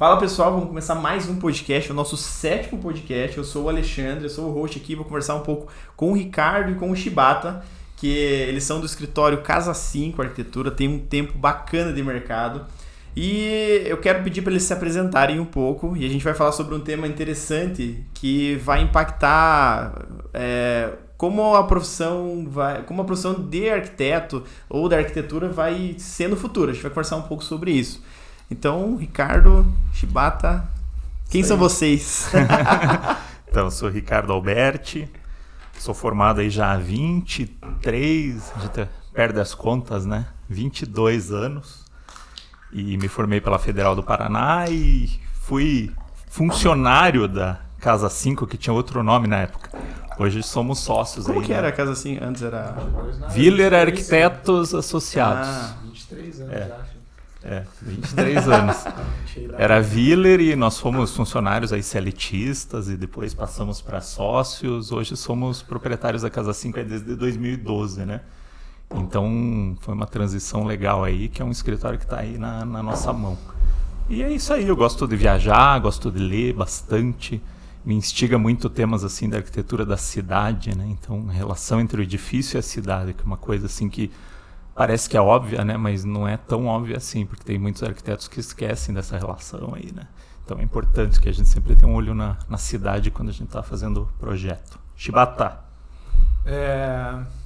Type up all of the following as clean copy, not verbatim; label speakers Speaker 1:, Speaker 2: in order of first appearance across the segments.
Speaker 1: Fala pessoal, vamos começar mais um podcast, o nosso 7º podcast. Eu sou o Alexandre, eu sou o host aqui, vou conversar um pouco com o Ricardo e com o Shibata, que eles são do escritório Casa 5 Arquitetura, tem um tempo bacana de mercado. E eu quero pedir para eles se apresentarem um pouco e a gente vai falar sobre um tema interessante que vai impactar como a profissão de arquiteto ou da arquitetura vai ser no futuro. A gente vai conversar um pouco sobre isso. Então, Ricardo, Shibata, quem são vocês?
Speaker 2: Então, eu sou Ricardo Alberti, sou formado aí já há 23, a gente perde as contas, né? 22 anos. E me formei pela Federal do Paraná e fui funcionário da Casa 5, que tinha outro nome na época. Hoje somos sócios.
Speaker 1: Como
Speaker 2: aí,
Speaker 1: que
Speaker 2: né?
Speaker 1: era a Casa 5? Antes era...
Speaker 2: Viller Arquitetos Associados.
Speaker 3: 23 anos, acho.
Speaker 2: 23 anos. Era Viller e nós fomos funcionários aí CLTistas e depois passamos para sócios. Hoje somos proprietários da Casa 5 desde 2012, né? Então foi uma transição legal aí, que é um escritório que está aí na nossa mão. E é isso aí, eu gosto de viajar, gosto de ler bastante, me instiga muito temas assim da arquitetura da cidade, né? Então a relação entre o edifício e a cidade, que é uma coisa assim que parece que é óbvia, né? Mas não é tão óbvia assim, porque tem muitos arquitetos que esquecem dessa relação aí, né? Então é importante que a gente sempre tenha um olho na cidade quando a gente está fazendo projeto. Shibata.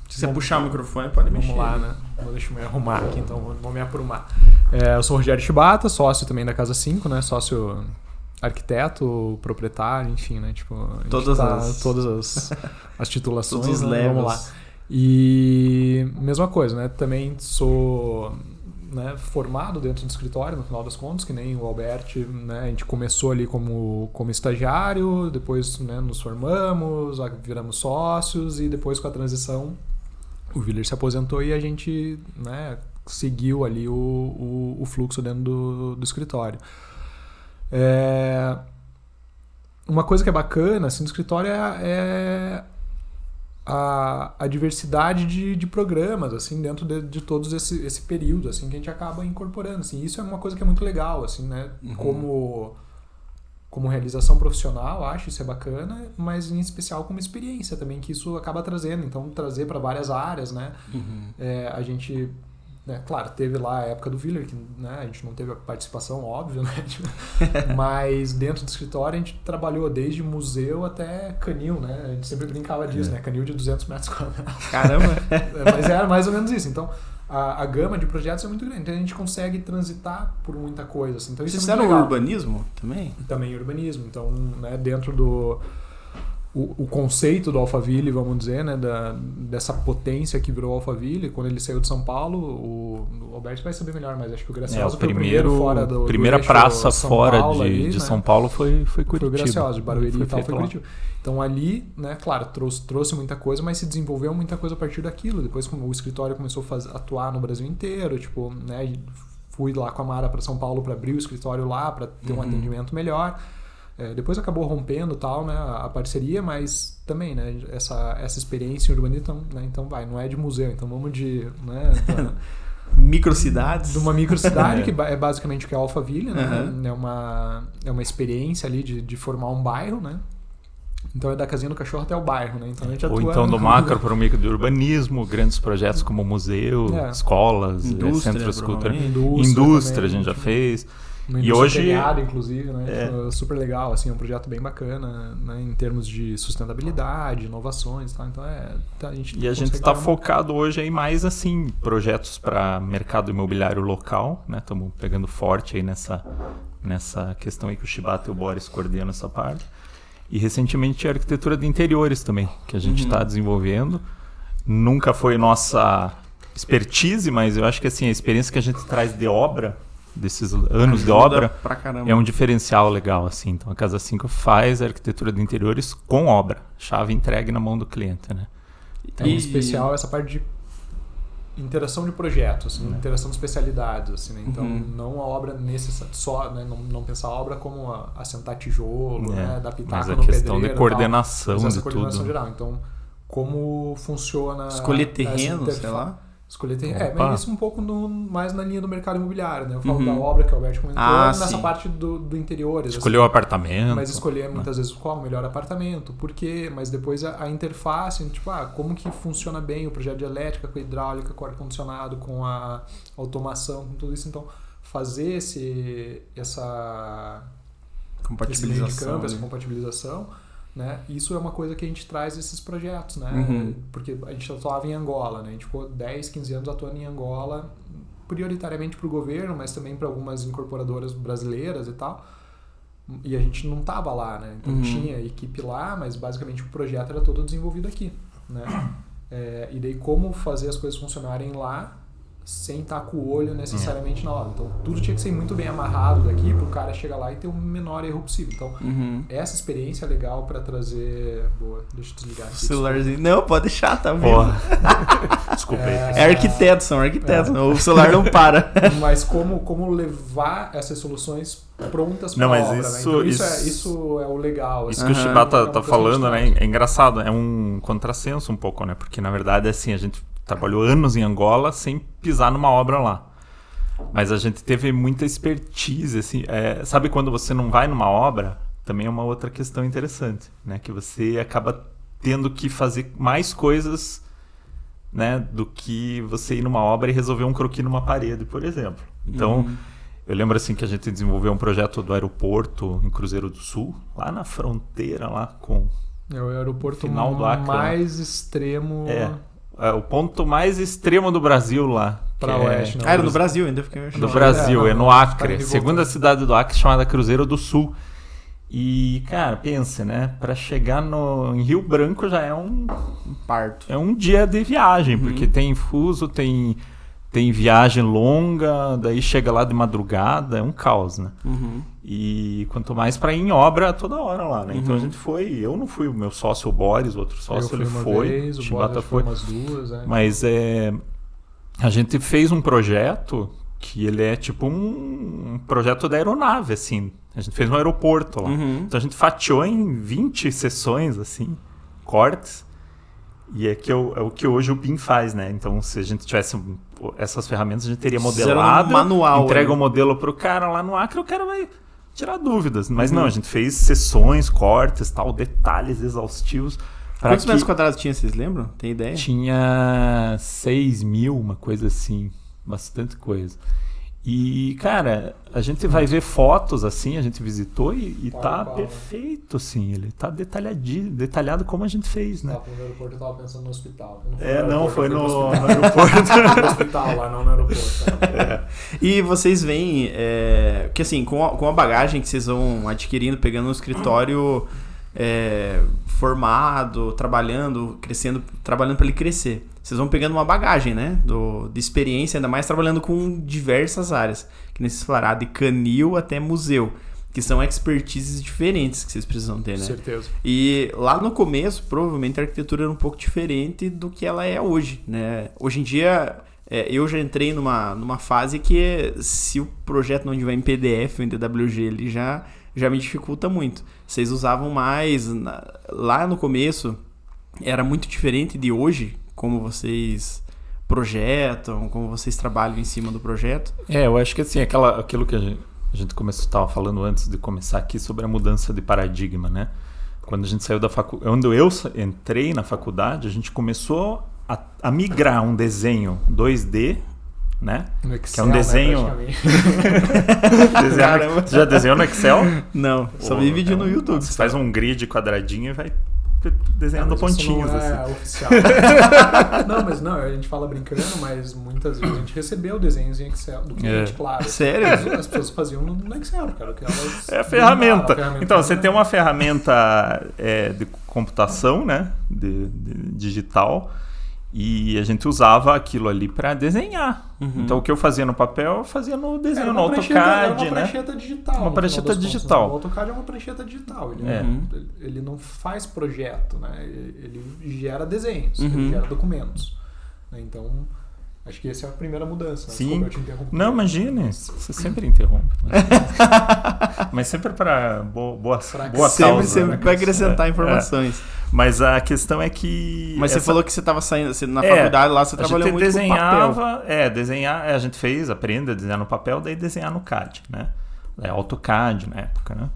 Speaker 1: Se você puxar o microfone, pode mexer.
Speaker 3: Vamos lá, né? Deixa eu me arrumar aqui, então vou me aprumar. Eu sou o Rogério Shibata, sócio também da Casa 5, né? Sócio arquiteto, proprietário, enfim, né? Tipo, todas as titulações,
Speaker 1: todos os
Speaker 3: né?
Speaker 1: levels.
Speaker 3: Vamos lá. E mesma coisa, né? Também sou, né, formado dentro do escritório, no final das contas, que nem o Alberti, né? A gente começou ali como estagiário, depois, né, nos formamos, viramos sócios e depois com a transição o Viller se aposentou e a gente, né, seguiu ali o fluxo dentro do escritório. Uma coisa que é bacana assim, no escritório é a diversidade de programas assim, dentro de todos esse período assim, que a gente acaba incorporando. Assim. Isso é uma coisa que é muito legal, assim, né? Como realização profissional, acho isso é bacana, mas em especial como experiência também, que isso acaba trazendo. Então, trazer para várias áreas, né? A gente... né, claro, teve lá a época do Viller, que, né, a gente não teve a participação, óbvio, né? Mas dentro do escritório a gente trabalhou desde museu até canil, né? A gente sempre brincava disso, né? Canil de 200 metros quadrados.
Speaker 1: Caramba!
Speaker 3: Mas era mais ou menos isso. Então, a gama de projetos é muito grande. Então, a gente consegue transitar por muita coisa. Assim. Então,
Speaker 1: Vocês fizeram urbanismo também?
Speaker 3: Também urbanismo. Então, né, dentro do... O conceito do Alphaville, vamos dizer, né, dessa potência que virou o Alphaville, quando ele saiu de São Paulo, o Alberto vai saber melhor, mas acho que o Graciosa foi o primeiro fora do
Speaker 2: primeira praça
Speaker 3: São
Speaker 2: fora
Speaker 3: Paulo
Speaker 2: de
Speaker 3: ali, né?
Speaker 2: São Paulo foi Curitiba.
Speaker 3: Foi o Graciosa, de Barueri e tal, foi
Speaker 2: lá.
Speaker 3: Curitiba. Então ali, né, claro, trouxe muita coisa, mas se desenvolveu muita coisa a partir daquilo. Depois o escritório começou a atuar no Brasil inteiro, tipo, né, fui lá com a Mara para São Paulo para abrir o escritório lá, para ter um atendimento melhor. Depois acabou rompendo tal, né, a parceria, mas também, né, essa experiência em urbanismo, né, então não é de museu, então vamos de, né,
Speaker 1: microcidades.
Speaker 3: De uma microcidade que é basicamente o que é Alphaville, né, é uma experiência ali de formar um bairro, né, então é da casinha do cachorro até o bairro, né, então a gente
Speaker 2: ou
Speaker 3: atua
Speaker 2: então do macro para o micro de urbanismo, grandes projetos como museu, escolas, centros culturais, indústria a gente já fez.
Speaker 3: E hoje telhado, inclusive, né? Super legal, assim, é um projeto bem bacana, né? Em termos de sustentabilidade, inovações, tá? Então a gente
Speaker 2: está focado hoje aí mais assim projetos para mercado imobiliário local, né? Estamos pegando forte aí nessa questão aí que o Shibata e o Boris coordenam essa parte. E recentemente a arquitetura de interiores também, que a gente está desenvolvendo. Nunca foi nossa expertise, mas eu acho que assim a experiência que a gente traz de obra desses anos de obra é um diferencial legal, assim. Então a Casa 5 faz a arquitetura de interiores com obra, chave entregue na mão do cliente, né?
Speaker 3: Então, em especial essa parte de interação de projetos, assim, interação de especialidades, assim, né? Então não a obra só, né? Não pensar a obra como assentar tijolo, né? Dar pitaco no pedreiro,
Speaker 2: questão de coordenação,
Speaker 3: mas essa
Speaker 2: de
Speaker 3: coordenação
Speaker 2: tudo
Speaker 3: geral. Então como funciona
Speaker 1: escolher terreno, sei lá.
Speaker 3: Escolher terreno. Mas isso um pouco mais na linha do mercado imobiliário, né? Eu falo da obra que o Alberto comentou, nessa parte do interior.
Speaker 2: Escolher o apartamento.
Speaker 3: Mas escolher muitas vezes qual o melhor apartamento, por quê? Mas depois a interface, tipo, como que funciona bem o projeto de elétrica, com a hidráulica, com o ar-condicionado, com a automação, com tudo isso. Então, fazer essa
Speaker 1: compatibilização,
Speaker 3: esse meio de campo, essa compatibilização, né? Isso é uma coisa que a gente traz esses projetos, né? Porque a gente atuava em Angola, né? A gente ficou 10, 15 anos atuando em Angola, prioritariamente para o governo, mas também para algumas incorporadoras brasileiras e tal. E a gente não estava lá, né? Então tinha equipe lá, mas basicamente o projeto era todo desenvolvido aqui, né? E daí como fazer as coisas funcionarem lá sem estar com o olho necessariamente na obra. Então, tudo tinha que ser muito bem amarrado daqui para o cara chegar lá e ter o menor erro possível. Então, essa experiência é legal para trazer... Boa, deixa eu desligar aqui.
Speaker 1: Celularzinho. Não, pode deixar, tá vendo?
Speaker 2: Desculpa.
Speaker 1: São arquitetos. O celular não para.
Speaker 3: Mas como levar essas soluções prontas para a obra,
Speaker 2: isso,
Speaker 3: né? Então, isso é o legal.
Speaker 2: Isso que o Shibata tá falando, né? É engraçado. É um contrassenso um pouco, né? Porque, na verdade, assim, a gente trabalhou anos em Angola sem pisar numa obra lá. Mas a gente teve muita expertise, assim. Sabe quando você não vai numa obra? Também é uma outra questão interessante, né? Que você acaba tendo que fazer mais coisas, né? Do que você ir numa obra e resolver um croquis numa parede, por exemplo. Então, eu lembro assim que a gente desenvolveu um projeto do aeroporto em Cruzeiro do Sul, lá na fronteira, lá com...
Speaker 3: É o aeroporto
Speaker 2: final do Acre,
Speaker 3: mais extremo...
Speaker 2: É o ponto mais extremo do Brasil lá.
Speaker 3: Para oeste.
Speaker 1: Era no Brasil ainda?
Speaker 2: Do Brasil, é no Acre. Segunda cidade do Acre, chamada Cruzeiro do Sul. E, cara, pensa, né? Para chegar em Rio Branco já é um
Speaker 1: parto.
Speaker 2: É um dia de viagem, porque tem fuso, tem viagem longa, daí chega lá de madrugada, é um caos, né? E quanto mais para ir em obra toda hora lá, né? Então a gente foi, eu não fui, o meu sócio, o Boris, o outro sócio, ele foi,
Speaker 3: o Shibata foi umas duas,
Speaker 2: mas a gente fez um projeto que ele é tipo um projeto da aeronave, assim. A gente fez um aeroporto lá. Então a gente fatiou em 20 sessões, assim, cortes. E é o que hoje o BIM faz, né? Então, se a gente tivesse essas ferramentas, a gente teria modelado,
Speaker 1: manual,
Speaker 2: entrega o modelo pro cara lá no Acre, o cara vai tirar dúvidas. Mas não, a gente fez sessões, cortes, tal, detalhes exaustivos.
Speaker 1: Quantos metros quadrados tinha, vocês lembram? Tem ideia?
Speaker 2: Tinha 6 mil, uma coisa assim. Bastante coisa. E, cara, a gente vai ver fotos assim, a gente visitou e tá perfeito, assim. Ele tá detalhado como a gente fez, né?
Speaker 3: No aeroporto eu tava pensando no hospital.
Speaker 2: Não foi no aeroporto.
Speaker 3: No hospital lá, não no aeroporto.
Speaker 1: E vocês veem que assim, com a bagagem que vocês vão adquirindo, pegando um escritório formado, trabalhando, crescendo, trabalhando para ele crescer. Vocês vão pegando uma bagagem, né? De experiência, ainda mais trabalhando com diversas áreas. Que nem vocês falaram, de canil até museu. Que são expertises diferentes que vocês precisam ter, né?
Speaker 3: Certeza.
Speaker 1: E lá no começo, provavelmente a arquitetura era um pouco diferente do que ela é hoje, né? Hoje em dia, eu já entrei numa fase que se o projeto não tiver em PDF ou em DWG, ele já me dificulta muito. Vocês usavam mais... Lá no começo, era muito diferente de hoje, como vocês projetam, como vocês trabalham em cima do projeto.
Speaker 2: Eu acho que assim, aquilo que a gente estava falando antes de começar aqui sobre a mudança de paradigma, né? Quando a gente saiu da faculdade, quando eu entrei na faculdade, a gente começou a migrar um desenho 2D, né?
Speaker 3: No Excel,
Speaker 2: que é um desenho...
Speaker 3: Né,
Speaker 2: Você já desenhou no Excel?
Speaker 1: Não, só vi vídeo no YouTube.
Speaker 2: Você faz um grid quadradinho e vai desenhando pontinhos.
Speaker 3: Isso não
Speaker 2: assim.
Speaker 3: É oficial. Não, a gente fala brincando, mas muitas vezes a gente recebeu desenhos em Excel do cliente, claro.
Speaker 1: Sério?
Speaker 3: As pessoas faziam no Excel, cara. Que elas
Speaker 2: a ferramenta. Então, você tem uma ferramenta de computação, né? De digital. E a gente usava aquilo ali para desenhar. Então, o que eu fazia no papel, eu fazia no desenho, no AutoCAD,
Speaker 3: era uma prancheta digital.
Speaker 2: Uma prancheta digital.
Speaker 3: O AutoCAD é uma prancheta digital. Ele não faz projeto, né? Ele gera desenhos, ele gera documentos. Então, acho que essa é a primeira mudança. Né?
Speaker 2: Sim.
Speaker 3: Desculpa, eu te interrompi.
Speaker 2: Não, imagine. Você sempre interrompe. Mas sempre para boa causa.
Speaker 1: Sempre para acrescentar informações.
Speaker 2: Mas a questão é que...
Speaker 1: Mas você falou que você estava saindo, na faculdade lá, você trabalhou muito com papel.
Speaker 2: Desenhar, a gente aprende a desenhar no papel, daí desenhar no CAD, né? AutoCAD na época, né?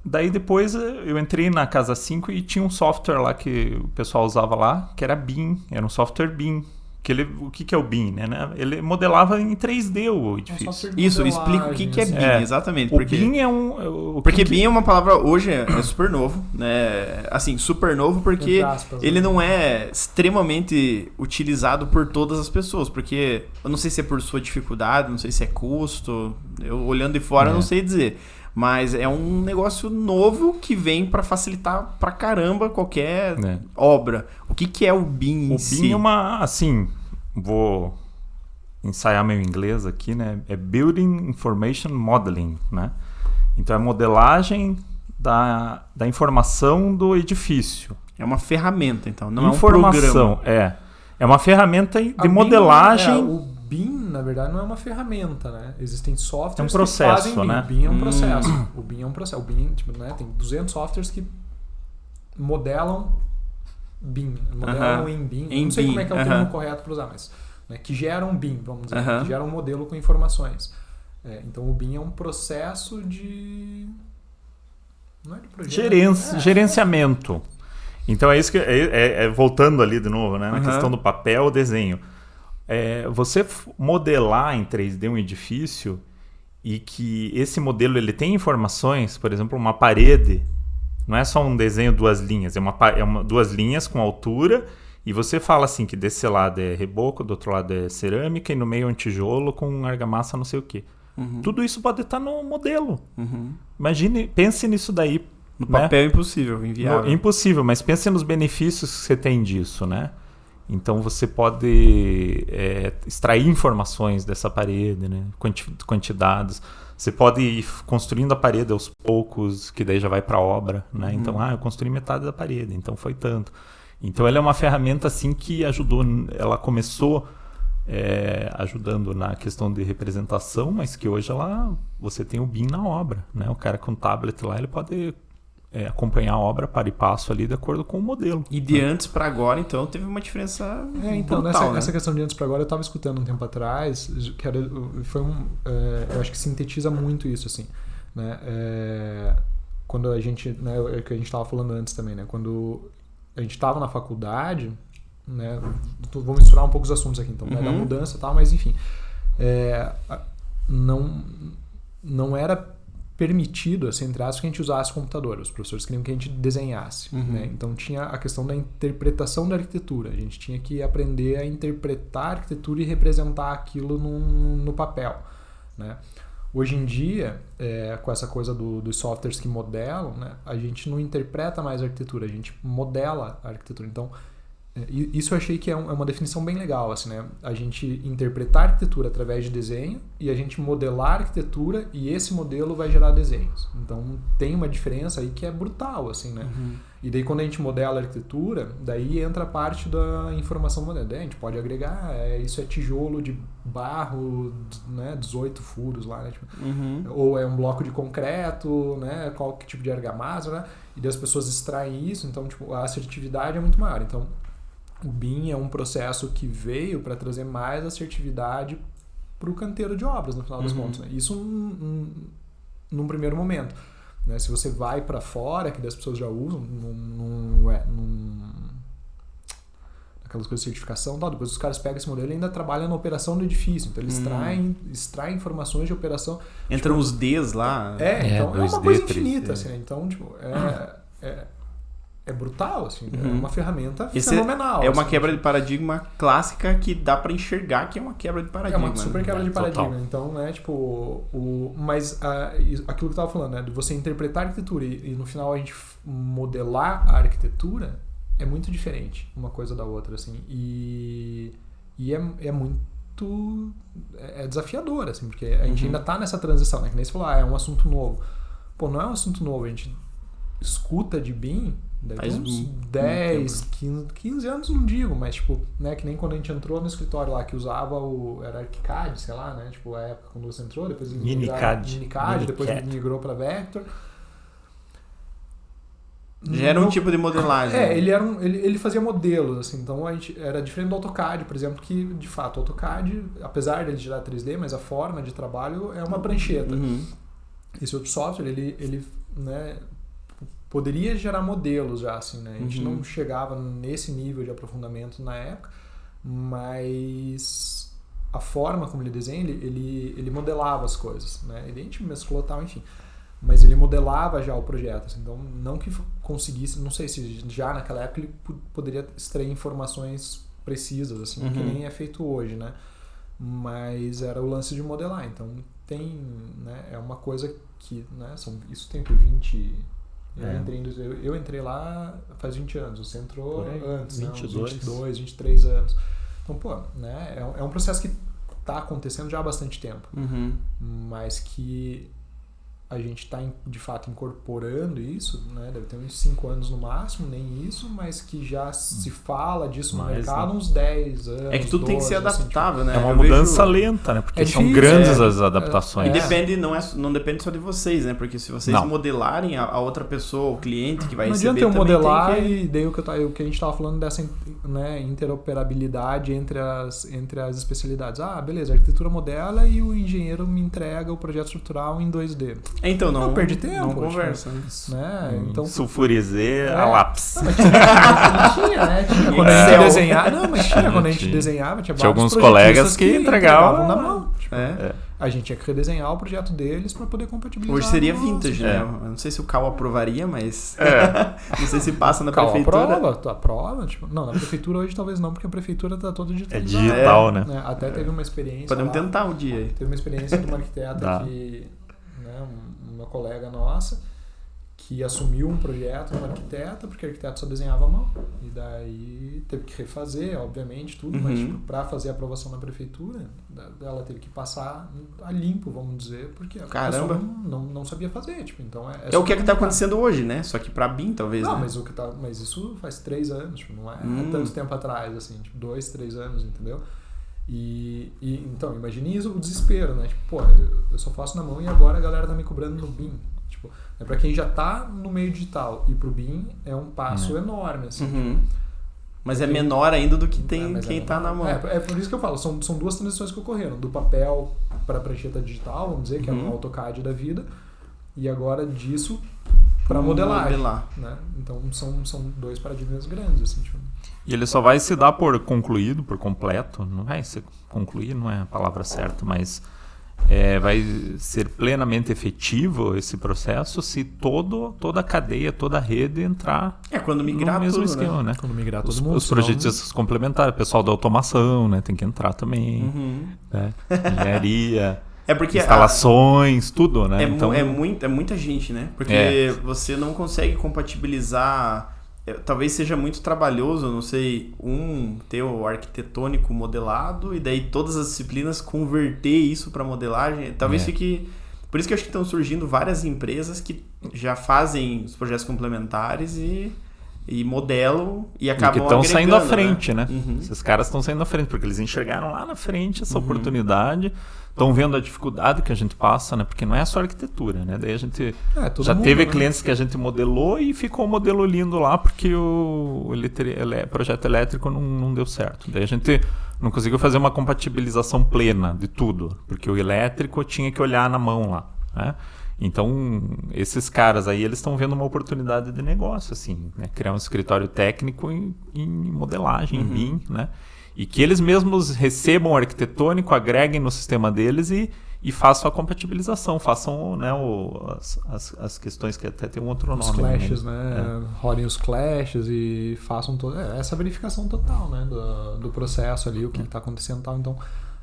Speaker 2: Daí depois eu entrei na Casa 5 e tinha um software lá que o pessoal usava lá, que era BIM, era um software BIM. O que é o BIM, né? Ele modelava em 3D o edifício.
Speaker 1: Isso, explica o que é BIM, exatamente.
Speaker 2: O BIM é um...
Speaker 1: Porque BIM é uma palavra, hoje é super novo, né? Assim, super novo porque ele não é extremamente utilizado por todas as pessoas, porque eu não sei se é por sua dificuldade, não sei se é custo, eu olhando de fora eu não sei dizer. Mas é um negócio novo que vem para facilitar pra caramba qualquer obra. O que é o BIM em si?
Speaker 2: O BIM é uma... Assim, vou ensaiar meu inglês aqui, né? É Building Information Modeling, né? Então é modelagem da informação do edifício.
Speaker 1: É uma ferramenta, então, não é um programa.
Speaker 2: É uma ferramenta de modelagem...
Speaker 3: O BIM, na verdade, não é uma ferramenta, né? Existem softwares
Speaker 2: que fazem BIM.
Speaker 3: Né? O BIM é um processo. O BIM é um processo. O BIM, né, tem 200 softwares que modelam BIM. Modelam em BIM. Eu não sei como é que é o termo correto para usar, mas né, que geram BIM, vamos dizer. Que geram um modelo com informações. Então, o BIM é um processo de... Não é de projeto.
Speaker 2: Gerenciamento. Então, é isso que... voltando ali de novo, né? Na questão do papel, o desenho. Você modelar em 3D um edifício e que esse modelo ele tem informações, por exemplo, uma parede, não é só um desenho 2 linhas, é 2 linhas com altura e você fala assim que desse lado é reboco, do outro lado é cerâmica e no meio é um tijolo com argamassa não sei o quê. Tudo isso pode estar no modelo. Imagine, pense nisso daí.
Speaker 1: No papel é impossível, inviável.
Speaker 2: Impossível, mas pense nos benefícios que você tem disso, né? Então você pode extrair informações dessa parede, né? Quantidades. Você pode ir construindo a parede aos poucos, que daí já vai para a obra, né? Então, eu construí metade da parede, então foi tanto. Então ela é uma ferramenta assim que ajudou, ela começou ajudando na questão de representação, mas que hoje você tem o BIM na obra, né? O cara com tablet lá, ele pode acompanhar a obra para e passo ali de acordo com o modelo.
Speaker 1: E de antes para agora, então, teve uma diferença brutal,
Speaker 3: nessa questão de antes para agora, eu estava escutando um tempo atrás, que eu acho que sintetiza muito isso, assim, né? Quando a gente, né, é o que a gente estava falando antes também, né? Quando a gente estava na faculdade, né? Vou misturar um pouco os assuntos aqui, então, da mudança e tal, mas enfim, não era permitido, assim, entre aspas, que a gente usasse computador. Os professores queriam que a gente desenhasse. Né? Então tinha a questão da interpretação da arquitetura. A gente tinha que aprender a interpretar a arquitetura e representar aquilo no papel. Né? Hoje em dia, com essa coisa dos softwares que modelam, né, a gente não interpreta mais a arquitetura, a gente modela a arquitetura. Então, isso eu achei que é uma definição bem legal, assim, né? A gente interpretar a arquitetura através de desenho e a gente modelar a arquitetura e esse modelo vai gerar desenhos. Então tem uma diferença aí que é brutal, assim, né? E daí quando a gente modela a arquitetura, daí entra a parte da informação moderna. A gente pode agregar, isso é tijolo de barro, né? 18 furos lá, né? Tipo, ou é um bloco de concreto, né? Qual que tipo de argamassa, né? E daí as pessoas extraem isso, então tipo, a assertividade é muito maior. Então o BIM é um processo que veio para trazer mais assertividade para o canteiro de obras, no final das contas. Né? Isso num primeiro momento. Né? Se você vai para fora, que as pessoas já usam, aquelas coisas de certificação, depois os caras pegam esse modelo e ainda trabalham na operação do edifício. Então eles extraem informações de operação.
Speaker 1: Entram os Ds lá.
Speaker 3: Então é uma coisa infinita. Assim, né? Então, tipo, é brutal, assim, é uma ferramenta fenomenal.
Speaker 1: É uma
Speaker 3: assim,
Speaker 1: quebra de paradigma clássica que dá pra enxergar que é uma quebra de paradigma.
Speaker 3: É uma super quebra de paradigma.
Speaker 1: Total.
Speaker 3: Então, né, tipo, mas aquilo que eu tava falando, né, de você interpretar a arquitetura e no final a gente modelar a arquitetura é muito diferente uma coisa da outra, assim, e é muito desafiador, assim, porque a gente ainda tá nessa transição, né, que nem você falou, é um assunto novo. Pô, não é um assunto novo, a gente escuta de BIM daqui uns 10, 15 anos, não digo, mas tipo, né, que nem quando a gente entrou no escritório lá, que usava era ArchiCAD, sei lá, né, tipo, a época quando você entrou, depois
Speaker 2: Minicad,
Speaker 3: depois migrou para Vector.
Speaker 1: Já era um tipo de modelagem.
Speaker 3: Ele fazia modelos, assim, então era diferente do AutoCAD, por exemplo, que de fato o AutoCAD, apesar de ele gerar 3D, mas a forma de trabalho é uma prancheta. Esse outro software, ele né, poderia gerar modelos já, assim, né? A gente não chegava nesse nível de aprofundamento na época, mas a forma como ele desenha, ele modelava as coisas, né? A gente mesclou tal, enfim. Mas ele modelava já o projeto, assim, então não que conseguisse, não sei se já naquela época ele poderia extrair informações precisas, assim, que nem é feito hoje, né? Mas era o lance de modelar, então tem, né, é uma coisa que, né, isso tem por 20... Eu entrei lá faz 20 anos, você entrou antes, 22, 23 anos. Então, pô, né, é um processo que está acontecendo já há bastante tempo, mas que a gente está, de fato, incorporando isso, né? Deve ter uns 5 anos no máximo, nem isso, mas que já se fala disso no mercado há uns 10 anos.
Speaker 1: É que tudo tem que ser adaptável, né?
Speaker 2: É uma mudança lenta, né? Porque são grandes as adaptações.
Speaker 1: E depende, não depende só de vocês, né? Porque se vocês modelarem, a outra pessoa, o cliente que vai receber...
Speaker 3: Não adianta eu modelar e daí o que a gente estava falando dessa, né, interoperabilidade entre as especialidades. Ah, beleza, a arquitetura modela e o engenheiro me entrega o projeto estrutural em 2D.
Speaker 1: Então não
Speaker 3: perde tempo.
Speaker 1: Não conversa,
Speaker 3: né? Então,
Speaker 2: sulfurizê a lápis.
Speaker 3: Tinha, né? Quando a gente desenhava. Não, mas quando a gente desenhava, tinha
Speaker 2: alguns colegas que entregavam
Speaker 3: na mão. Tipo, a gente tinha que redesenhar o projeto deles para poder compatibilizar.
Speaker 1: Hoje seria vintage, né? Eu não sei se o CAL aprovaria, mas não sei se passa na prefeitura.
Speaker 3: Aprova. Tipo, não, na prefeitura hoje talvez não, porque a prefeitura está toda digitalizada.
Speaker 2: É digital, né?
Speaker 3: Até teve uma experiência.
Speaker 1: Podemos tentar um dia aí.
Speaker 3: Teve uma experiência de uma arquiteta que, né, uma colega nossa que assumiu um projeto como arquiteta, porque a arquiteta só desenhava à mão, e daí teve que refazer, obviamente, tudo, mas tipo, para fazer a aprovação na prefeitura, ela teve que passar a limpo, vamos dizer, porque a pessoa não sabia fazer, tipo, então
Speaker 1: é o que está acontecendo hoje, né? Só que para BIM, talvez,
Speaker 3: não,
Speaker 1: né?
Speaker 3: mas isso faz 3 anos, tipo, não é tanto tempo atrás, assim, tipo, 2, 3 anos, entendeu? E então, imagine isso, o desespero, né? Tipo, pô, eu só faço na mão e agora a galera tá me cobrando no BIM. Tipo, pra quem já tá no meio digital e pro BIM é um passo enorme, assim.
Speaker 1: Mas é menor ainda do que tem quem tá na mão.
Speaker 3: É por isso que eu falo, são 2 transições que ocorreram. Do papel para prancheta digital, vamos dizer, que é um AutoCAD da vida, e agora disso para modelagem. Né? Então são 2 paradigmas grandes, assim, tipo.
Speaker 2: E ele só vai se dar por concluído, por completo, não vai ser concluir, não é a palavra certa, mas vai ser plenamente efetivo esse processo se toda a cadeia, toda a rede entrar
Speaker 1: quando migrar
Speaker 2: no mesmo
Speaker 1: tudo,
Speaker 2: esquema, né?
Speaker 3: Quando migrar todo mundo.
Speaker 2: Os projetistas complementares, o pessoal da automação, né? Tem que entrar também, né? Engenharia...
Speaker 1: porque
Speaker 2: instalações, tudo, né?
Speaker 1: Então, é muita gente, né? Porque você não consegue compatibilizar... Talvez seja muito trabalhoso, não sei, ter o arquitetônico modelado e daí todas as disciplinas converter isso para modelagem. Talvez fique... Por isso que eu acho que estão surgindo várias empresas que já fazem os projetos complementares e modelam e acabam
Speaker 2: que estão saindo à frente,
Speaker 1: né?
Speaker 2: Esses caras estão saindo à frente, porque eles enxergaram lá na frente essa oportunidade, estão vendo a dificuldade que a gente passa, né? Porque não é só arquitetura, né? Daí a gente já teve clientes que a gente modelou e ficou um modelo lindo lá porque o projeto elétrico não deu certo. Daí a gente não conseguiu fazer uma compatibilização plena de tudo, porque o elétrico tinha que olhar na mão lá, né? Então, esses caras aí, eles estão vendo uma oportunidade de negócio, assim, né? Criar um escritório técnico em modelagem, em BIM, né? E que eles mesmos recebam o arquitetônico, agreguem no sistema deles e façam a compatibilização, façam, né, as questões que até tem um outro nome.
Speaker 3: Os clashes, né? Rodem os clashes e façam essa verificação total, né? Do processo ali, o que está acontecendo e tal. Então,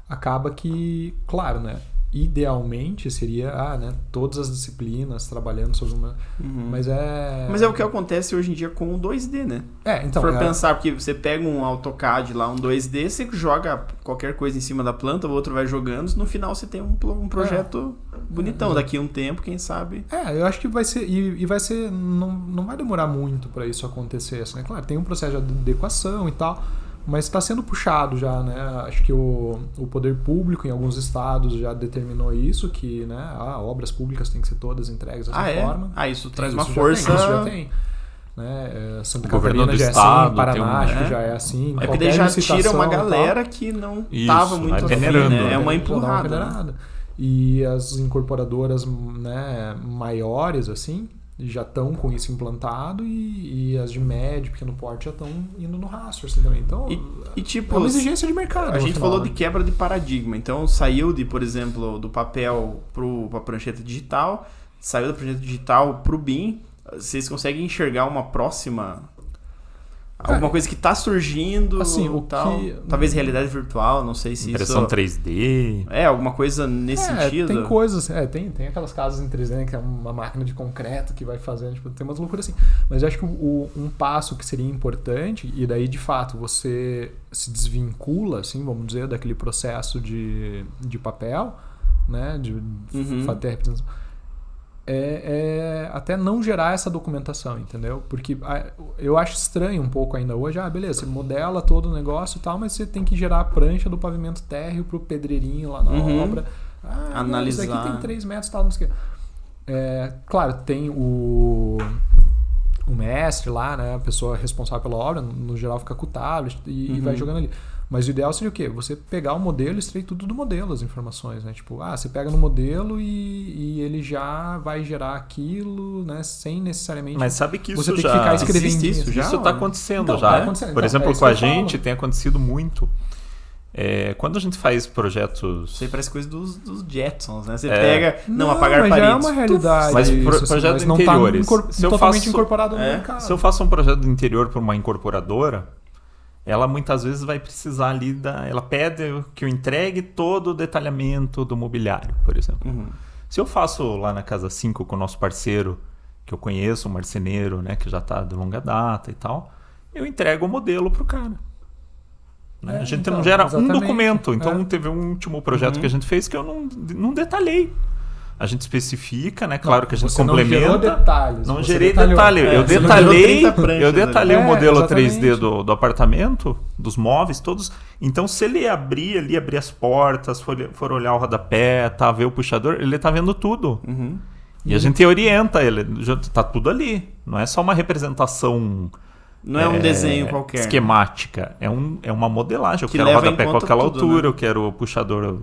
Speaker 3: acaba que, claro, né? Idealmente seria todas as disciplinas trabalhando sobre uma... Mas é
Speaker 1: o que acontece hoje em dia com o 2D, né?
Speaker 3: Então...
Speaker 1: Se for pensar, porque você pega um AutoCAD lá, um 2D, você joga qualquer coisa em cima da planta, o outro vai jogando, no final você tem um projeto bonitão. Daqui a um tempo, quem sabe...
Speaker 3: eu acho que vai ser... E vai ser... Não vai demorar muito para isso acontecer, assim, né? Claro, tem um processo de adequação e tal... Mas está sendo puxado já, né? Acho que o poder público em alguns estados já determinou isso, que, né, obras públicas têm que ser todas entregues dessa forma.
Speaker 1: Isso traz uma força...
Speaker 3: Isso já tem. né? Santa
Speaker 2: Governo
Speaker 3: Catarina
Speaker 2: do
Speaker 3: já é
Speaker 2: estado,
Speaker 3: assim, Paraná
Speaker 2: tem um,
Speaker 3: acho que
Speaker 1: né?
Speaker 3: já é assim.
Speaker 1: É porque daí já tira uma galera que não tava muito
Speaker 2: vai
Speaker 1: afim,
Speaker 2: peneirando,
Speaker 1: né? É uma
Speaker 3: já dá
Speaker 1: empurrada.
Speaker 3: peneirada. E as incorporadoras, né, maiores, assim, já estão com isso implantado e as de médio, pequeno porte já estão indo no rastro, assim, também. Então,
Speaker 1: E tipo,
Speaker 3: é uma exigência de mercado.
Speaker 1: a gente
Speaker 3: no final,
Speaker 1: falou
Speaker 3: né?
Speaker 1: de quebra de paradigma. Então saiu de, por exemplo, do papel pra prancheta digital, saiu da prancheta digital pro BIM. Vocês conseguem enxergar uma próxima... Alguma coisa que tá surgindo,
Speaker 3: assim, o
Speaker 1: tal,
Speaker 3: que-
Speaker 1: talvez realidade virtual, não sei se
Speaker 2: Impressão
Speaker 1: isso...
Speaker 2: 3D.
Speaker 1: alguma coisa nesse sentido.
Speaker 3: Tem coisas, tem aquelas casas em 3D, que é uma máquina de concreto que vai fazendo, tipo, tem umas loucuras assim. Mas eu acho que um passo que seria importante, e daí de fato você se desvincula, assim, vamos dizer, daquele processo de papel, né, de ter a representação, é até não gerar essa documentação, entendeu? Porque eu acho estranho um pouco ainda hoje, beleza, você modela todo o negócio e tal, mas você tem que gerar a prancha do pavimento térreo pro pedreirinho lá na obra.
Speaker 1: Analisar.
Speaker 3: Isso aqui tem 3 metros e tal, não sei o quê. Claro, tem o mestre lá, né, a pessoa responsável pela obra, no geral fica com o tablet e vai jogando ali. Mas o ideal seria o quê? Você pegar o modelo e extrair tudo do modelo, as informações, né? Tipo, você pega no modelo e ele já vai gerar aquilo, né? Sem necessariamente...
Speaker 2: Mas sabe que isso
Speaker 3: você tem
Speaker 2: já...
Speaker 3: que ficar escrevendo
Speaker 1: existe isso já?
Speaker 2: Isso está acontecendo
Speaker 3: Então,
Speaker 2: já.
Speaker 3: tá acontecendo.
Speaker 2: Por
Speaker 3: Então,
Speaker 2: exemplo,
Speaker 3: é isso
Speaker 2: com a
Speaker 3: que eu falo.
Speaker 2: gente tem acontecido muito. Quando a gente faz projetos...
Speaker 1: Isso aí parece coisa dos Jetsons, né? Você pega... Não,
Speaker 3: mas
Speaker 1: apagar
Speaker 3: já
Speaker 1: paredes.
Speaker 3: é uma realidade.
Speaker 2: Mas
Speaker 3: isso,
Speaker 2: projetos
Speaker 3: mas não
Speaker 2: interiores.
Speaker 3: Tá
Speaker 2: Se eu
Speaker 3: totalmente
Speaker 2: faço-
Speaker 3: incorporado no mercado.
Speaker 2: Se eu faço um projeto do interior para uma incorporadora, ela muitas vezes vai precisar ali ela pede que eu entregue todo o detalhamento do mobiliário, por exemplo. Se eu faço lá na Casa 5 com o nosso parceiro, que eu conheço, um marceneiro, né, que já está de longa data e tal, eu entrego o modelo pro cara. Né? A gente
Speaker 3: então,
Speaker 2: não gera um
Speaker 3: exatamente.
Speaker 2: documento. Então teve um último projeto que a gente fez que eu não detalhei. A gente especifica, né? Claro que a gente
Speaker 3: Você
Speaker 2: complementa.
Speaker 3: Não gerou detalhes.
Speaker 2: Não
Speaker 3: você
Speaker 2: gerei
Speaker 3: detalhou.
Speaker 2: detalhe. Eu
Speaker 1: você não
Speaker 2: detalhei,
Speaker 1: gerou 30 pranchas
Speaker 2: eu detalhei
Speaker 3: ali.
Speaker 2: o modelo
Speaker 3: Exatamente.
Speaker 2: 3D do apartamento, dos móveis todos. Então, se ele abrir ali, abrir as portas, for olhar o rodapé, ver o puxador, ele tá vendo tudo. E a gente orienta ele. Tá tudo ali. Não é só uma representação...
Speaker 1: Não é um desenho qualquer.
Speaker 2: Esquemática. É uma modelagem. Eu
Speaker 1: Que
Speaker 2: quero o
Speaker 1: leva em
Speaker 2: rodapé com
Speaker 1: conta
Speaker 2: aquela
Speaker 1: tudo,
Speaker 2: altura,
Speaker 1: né?
Speaker 2: eu quero o puxador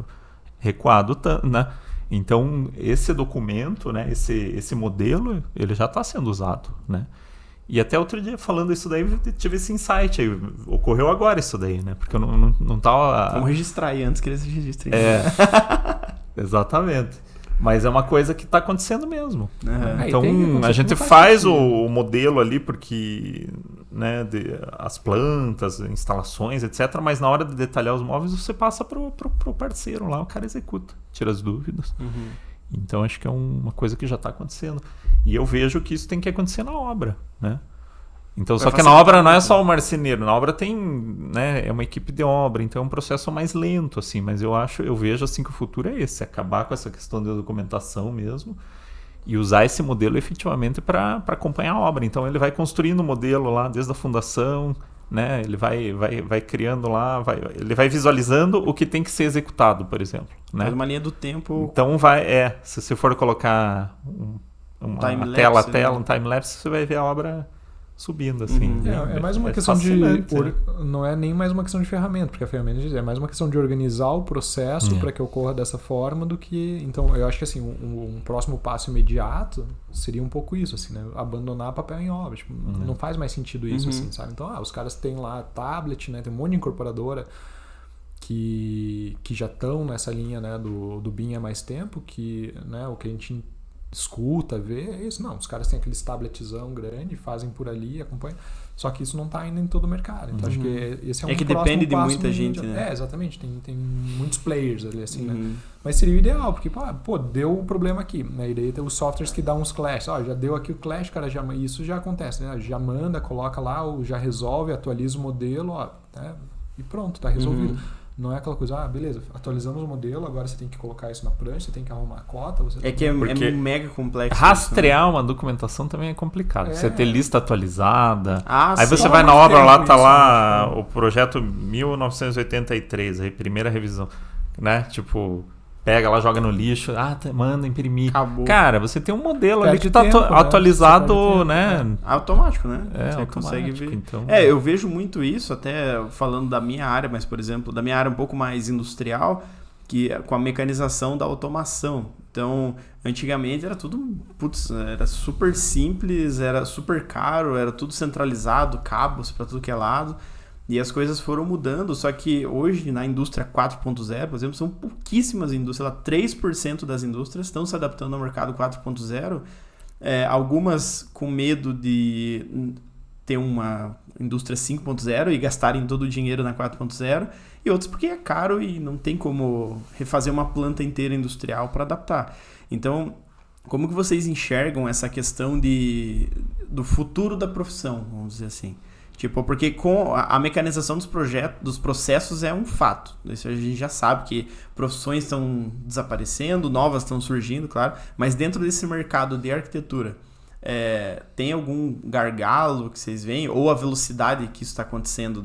Speaker 2: recuado, né? Então, esse documento, né, esse modelo, ele já está sendo usado, né? E até outro dia, falando isso daí, eu tive esse insight aí. Ocorreu agora isso daí, né? Porque eu não tava...
Speaker 1: Vamos registrar aí antes que eles registrem.
Speaker 2: Exatamente. Mas é uma coisa que está acontecendo mesmo. Então, a gente faz o modelo ali porque, né, as plantas, instalações, etc. Mas na hora de detalhar os móveis, você passa pro parceiro lá, o cara executa, tira as dúvidas. Então, acho que é uma coisa que já está acontecendo. E eu vejo que isso tem que acontecer na obra, né? Então, só que na obra não é só o marceneiro, na obra tem, né, é uma equipe de obra, então é um processo mais lento, assim, mas eu vejo assim que o futuro é esse, acabar com essa questão da documentação mesmo e usar esse modelo efetivamente para acompanhar a obra. Então ele vai construindo o modelo lá desde a fundação, né, ele vai criando lá, ele vai visualizando o que tem que ser executado, por exemplo, né?
Speaker 1: Faz uma linha do tempo.
Speaker 2: Então se você for colocar uma tela, um time-lapse, você vai ver a obra subindo, assim.
Speaker 3: É mais uma questão de... Não é nem mais uma questão de ferramenta, porque a ferramenta é mais uma questão de organizar o processo para que ocorra dessa forma do que... Então, eu acho que assim, um próximo passo imediato seria um pouco isso, assim, né? Abandonar papel em obra. Tipo, não faz mais sentido isso, assim, sabe? Então, os caras têm lá tablet, né? Tem um monte de incorporadora que já estão nessa linha, né, do BIM há mais tempo, que, né, o que a gente escuta, vê, é isso. Não, os caras têm aquele tabletzão grande, fazem por ali, acompanham. Só que isso não está ainda em todo o mercado. Então, acho que esse é um
Speaker 1: que
Speaker 3: próximo
Speaker 1: depende de
Speaker 3: passo
Speaker 1: muita gente, né?
Speaker 3: Exatamente. Tem muitos players ali, assim, né? Mas seria o ideal, porque, deu um problema aqui, né? E daí tem os softwares que dão uns clash. Já deu aqui o clash, cara, isso já acontece, né? Já manda, coloca lá, já resolve, atualiza o modelo, né? E pronto, tá resolvido. Não é aquela coisa, beleza, atualizamos o modelo, agora você tem que colocar isso na prancha, você tem que arrumar a cota.
Speaker 1: É mega complexo.
Speaker 2: Rastrear isso, né? Uma documentação também é complicado. Você ter lista atualizada. Aí você
Speaker 3: sim.
Speaker 2: vai na obra, lá tá lá o projeto 1983, aí primeira revisão, né? Tipo, pega lá, joga no lixo, manda imprimir.
Speaker 1: Acabou.
Speaker 2: Cara, você tem um modelo ali
Speaker 3: Perde
Speaker 2: que tá
Speaker 3: tempo, né?
Speaker 2: atualizado,
Speaker 3: Você perde
Speaker 2: né?
Speaker 3: tempo,
Speaker 1: Automático, né?
Speaker 2: É,
Speaker 1: Você
Speaker 2: automático,
Speaker 1: consegue ver.
Speaker 2: então...
Speaker 1: Eu vejo muito isso, até falando da minha área, mas, por exemplo, da minha área um pouco mais industrial, que com a mecanização da automação. Então, antigamente era tudo, era super simples, era super caro, era tudo centralizado, cabos para tudo que é lado. E as coisas foram mudando, só que hoje na indústria 4.0, por exemplo, são pouquíssimas indústrias, 3% das indústrias estão se adaptando ao mercado 4.0, algumas com medo de ter uma indústria 5.0 e gastarem todo o dinheiro na 4.0, e outras porque é caro e não tem como refazer uma planta inteira industrial para adaptar. Então, como que vocês enxergam essa questão do futuro da profissão, vamos dizer assim? Tipo, porque com a mecanização dos processos é um fato. Isso a gente já sabe que profissões estão desaparecendo, novas estão surgindo, claro. Mas dentro desse mercado de arquitetura, tem algum gargalo que vocês veem? Ou a velocidade que isso está acontecendo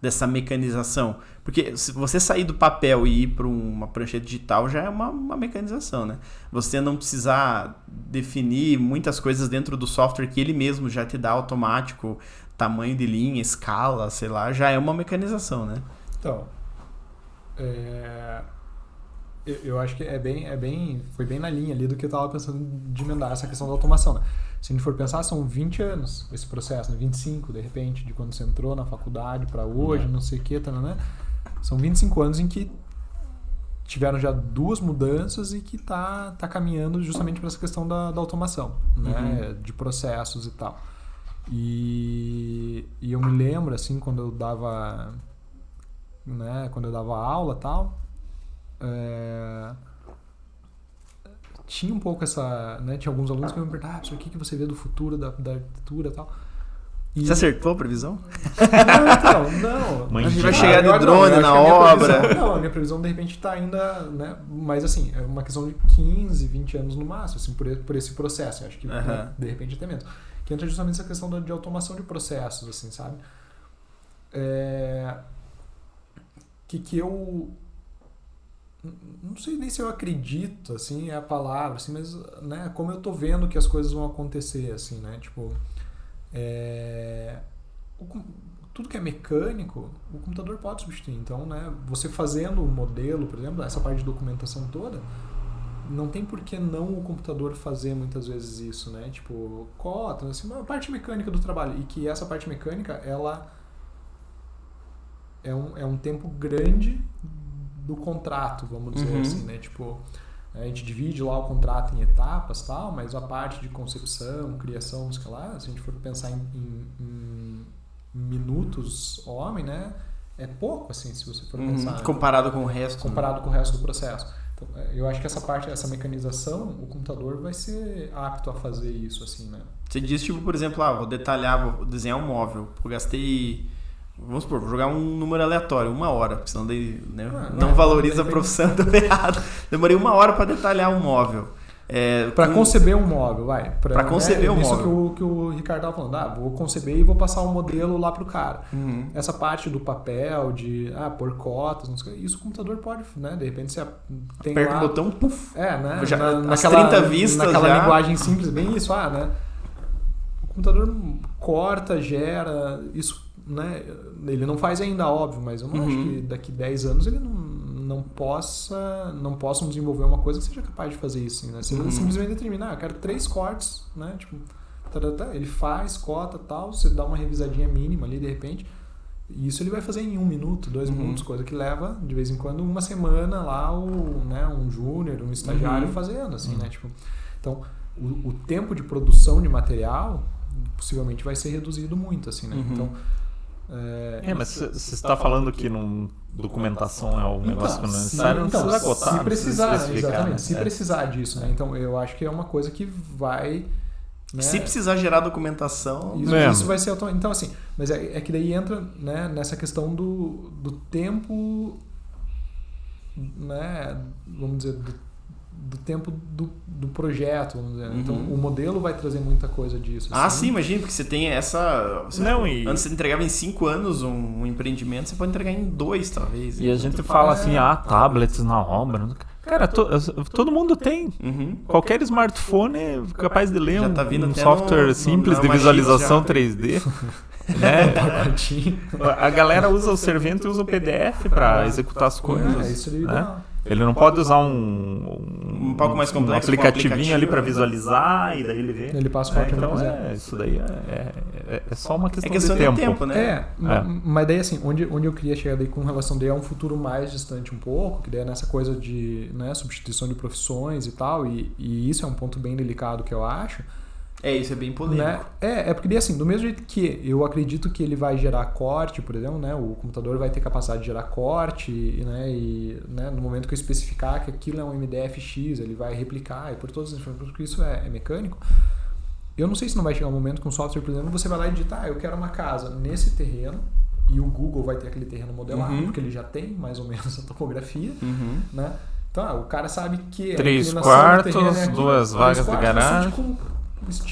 Speaker 1: dessa mecanização? Porque se você sair do papel e ir para uma prancheta digital já é uma mecanização, né? Você não precisar definir muitas coisas dentro do software que ele mesmo já te dá automático, tamanho de linha, escala, sei lá, já é uma mecanização, né?
Speaker 3: Então, eu acho que foi bem na linha ali do que eu estava pensando de emendar essa questão da automação, né? Se a gente for pensar, são 20 anos esse processo, né? 25, de repente, de quando você entrou na faculdade para hoje, não sei o que, né? São 25 anos em que tiveram já 2 mudanças e que tá caminhando justamente para essa questão da automação, né? De processos e tal. E eu me lembro, assim, quando eu dava aula e tal, tinha um pouco essa, né, tinha alguns alunos que me perguntavam, o que você vê do futuro da arquitetura e tal. E
Speaker 1: você acertou a previsão?
Speaker 3: Não.
Speaker 1: A gente vai chegar de drone na obra.
Speaker 3: A minha previsão de repente está ainda, né, mas assim, é uma questão de 15, 20 anos no máximo, assim, por esse processo. Eu acho que né, de repente até menos. Que entra justamente essa questão de automação de processos, assim, sabe? Que eu não sei nem se eu acredito, assim, é a palavra, assim, mas, né, como eu tô vendo que as coisas vão acontecer, assim, né, tipo, tudo que é mecânico, o computador pode substituir. Então, né, você fazendo o modelo, por exemplo, essa parte de documentação toda, não tem por que não o computador fazer muitas vezes isso, né? Tipo, cota, assim, uma parte mecânica do trabalho. E que essa parte mecânica, ela é um tempo grande do contrato, vamos dizer assim, né? Tipo, a gente divide lá o contrato em etapas, tal, mas a parte de concepção, criação, sei lá, se a gente for pensar em minutos homem, né? É pouco, assim, se você for pensar.
Speaker 1: Comparado com o resto.
Speaker 3: Comparado com o resto do processo. Então, eu acho que essa mecanização, o computador vai ser apto a fazer isso, assim, né?
Speaker 1: Você diz, tipo, por exemplo, vou desenhar um móvel. Eu gastei, vamos supor, vou jogar um número aleatório, 1 hora, porque senão não valoriza a profissão do errado. Demorei 1 hora para detalhar um móvel.
Speaker 3: Para conceber um móvel, vai.
Speaker 1: Para conceber um móvel.
Speaker 3: Isso que o Ricardo estava falando. Vou conceber e vou passar um modelo lá pro cara. Essa parte do papel, de pôr cotas, não sei o que, isso o computador pode, né? De repente você tem
Speaker 1: aperta
Speaker 3: lá...
Speaker 1: o botão, puf!
Speaker 3: né?
Speaker 1: As 30 vistas
Speaker 3: naquela linguagem simples, bem isso, né? O computador corta, gera, isso, né? Ele não faz ainda, óbvio, mas eu não acho que daqui 10 anos ele não possam desenvolver uma coisa que seja capaz de fazer isso, assim, né? Você simplesmente determina, eu quero 3 cortes, né? Tipo, ele faz, cota, tal, você dá uma revisadinha mínima ali, de repente, e isso ele vai fazer em 1 minuto, 2 minutos, coisa que leva, de vez em quando, 1 semana lá, um júnior, um estagiário fazendo, assim, né? Tipo, então, o tempo de produção de material possivelmente vai ser reduzido muito, assim, né? Então,
Speaker 2: mas você está falando que documentação é um negócio necessário, não precisa cotar.
Speaker 3: Se precisar, exatamente,
Speaker 2: né?
Speaker 3: se precisar disso, né? Então, eu acho que é uma coisa que vai... Né?
Speaker 1: Se precisar gerar documentação...
Speaker 3: Isso vai ser automático. Então, assim, mas é que daí entra, né, nessa questão do tempo, né, vamos dizer, do tempo do projeto, vamos dizer. Então, o modelo vai trazer muita coisa disso. Assim.
Speaker 1: Sim, imagina, porque você tem essa... Antes você entregava em 5 anos um empreendimento, você pode entregar em 2, talvez.
Speaker 2: E a gente fala assim, tablets na obra. Cara, todo mundo tem. Qualquer smartphone é capaz de ler
Speaker 1: Já tá vindo
Speaker 2: um
Speaker 1: até
Speaker 2: software simples de visualização 3D. Né? A galera usa o Servento e usa o PDF para executar as coisas.
Speaker 3: Isso aí,
Speaker 2: né? Ele não pode usar um
Speaker 1: pouco mais complexo,
Speaker 2: aplicativinho ali para visualizar e daí ele vê.
Speaker 3: Ele passa o código
Speaker 2: então
Speaker 3: que ele quiser.
Speaker 2: Isso daí é só uma questão,
Speaker 1: de tempo, né?
Speaker 3: Mas daí assim, onde eu queria chegar daí com relação daí a um futuro mais distante um pouco, que daí é nessa coisa de, né, substituição de profissões e tal, e isso é um ponto bem delicado que eu acho.
Speaker 1: Isso é bem polêmico.
Speaker 3: Né? Porque daí assim, do mesmo jeito que eu acredito que ele vai gerar corte, por exemplo, né, o computador vai ter capacidade de gerar corte, e né, no momento que eu especificar que aquilo é um MDF-X, ele vai replicar, e por todas as informações, porque isso é mecânico. Eu não sei se não vai chegar um momento com software, por exemplo, você vai lá e digitar, eu quero uma casa nesse terreno, e o Google vai ter aquele terreno modelado, porque ele já tem mais ou menos a topografia, né? Então, o cara sabe que
Speaker 2: 3 quartos, 2 vagas de garagem.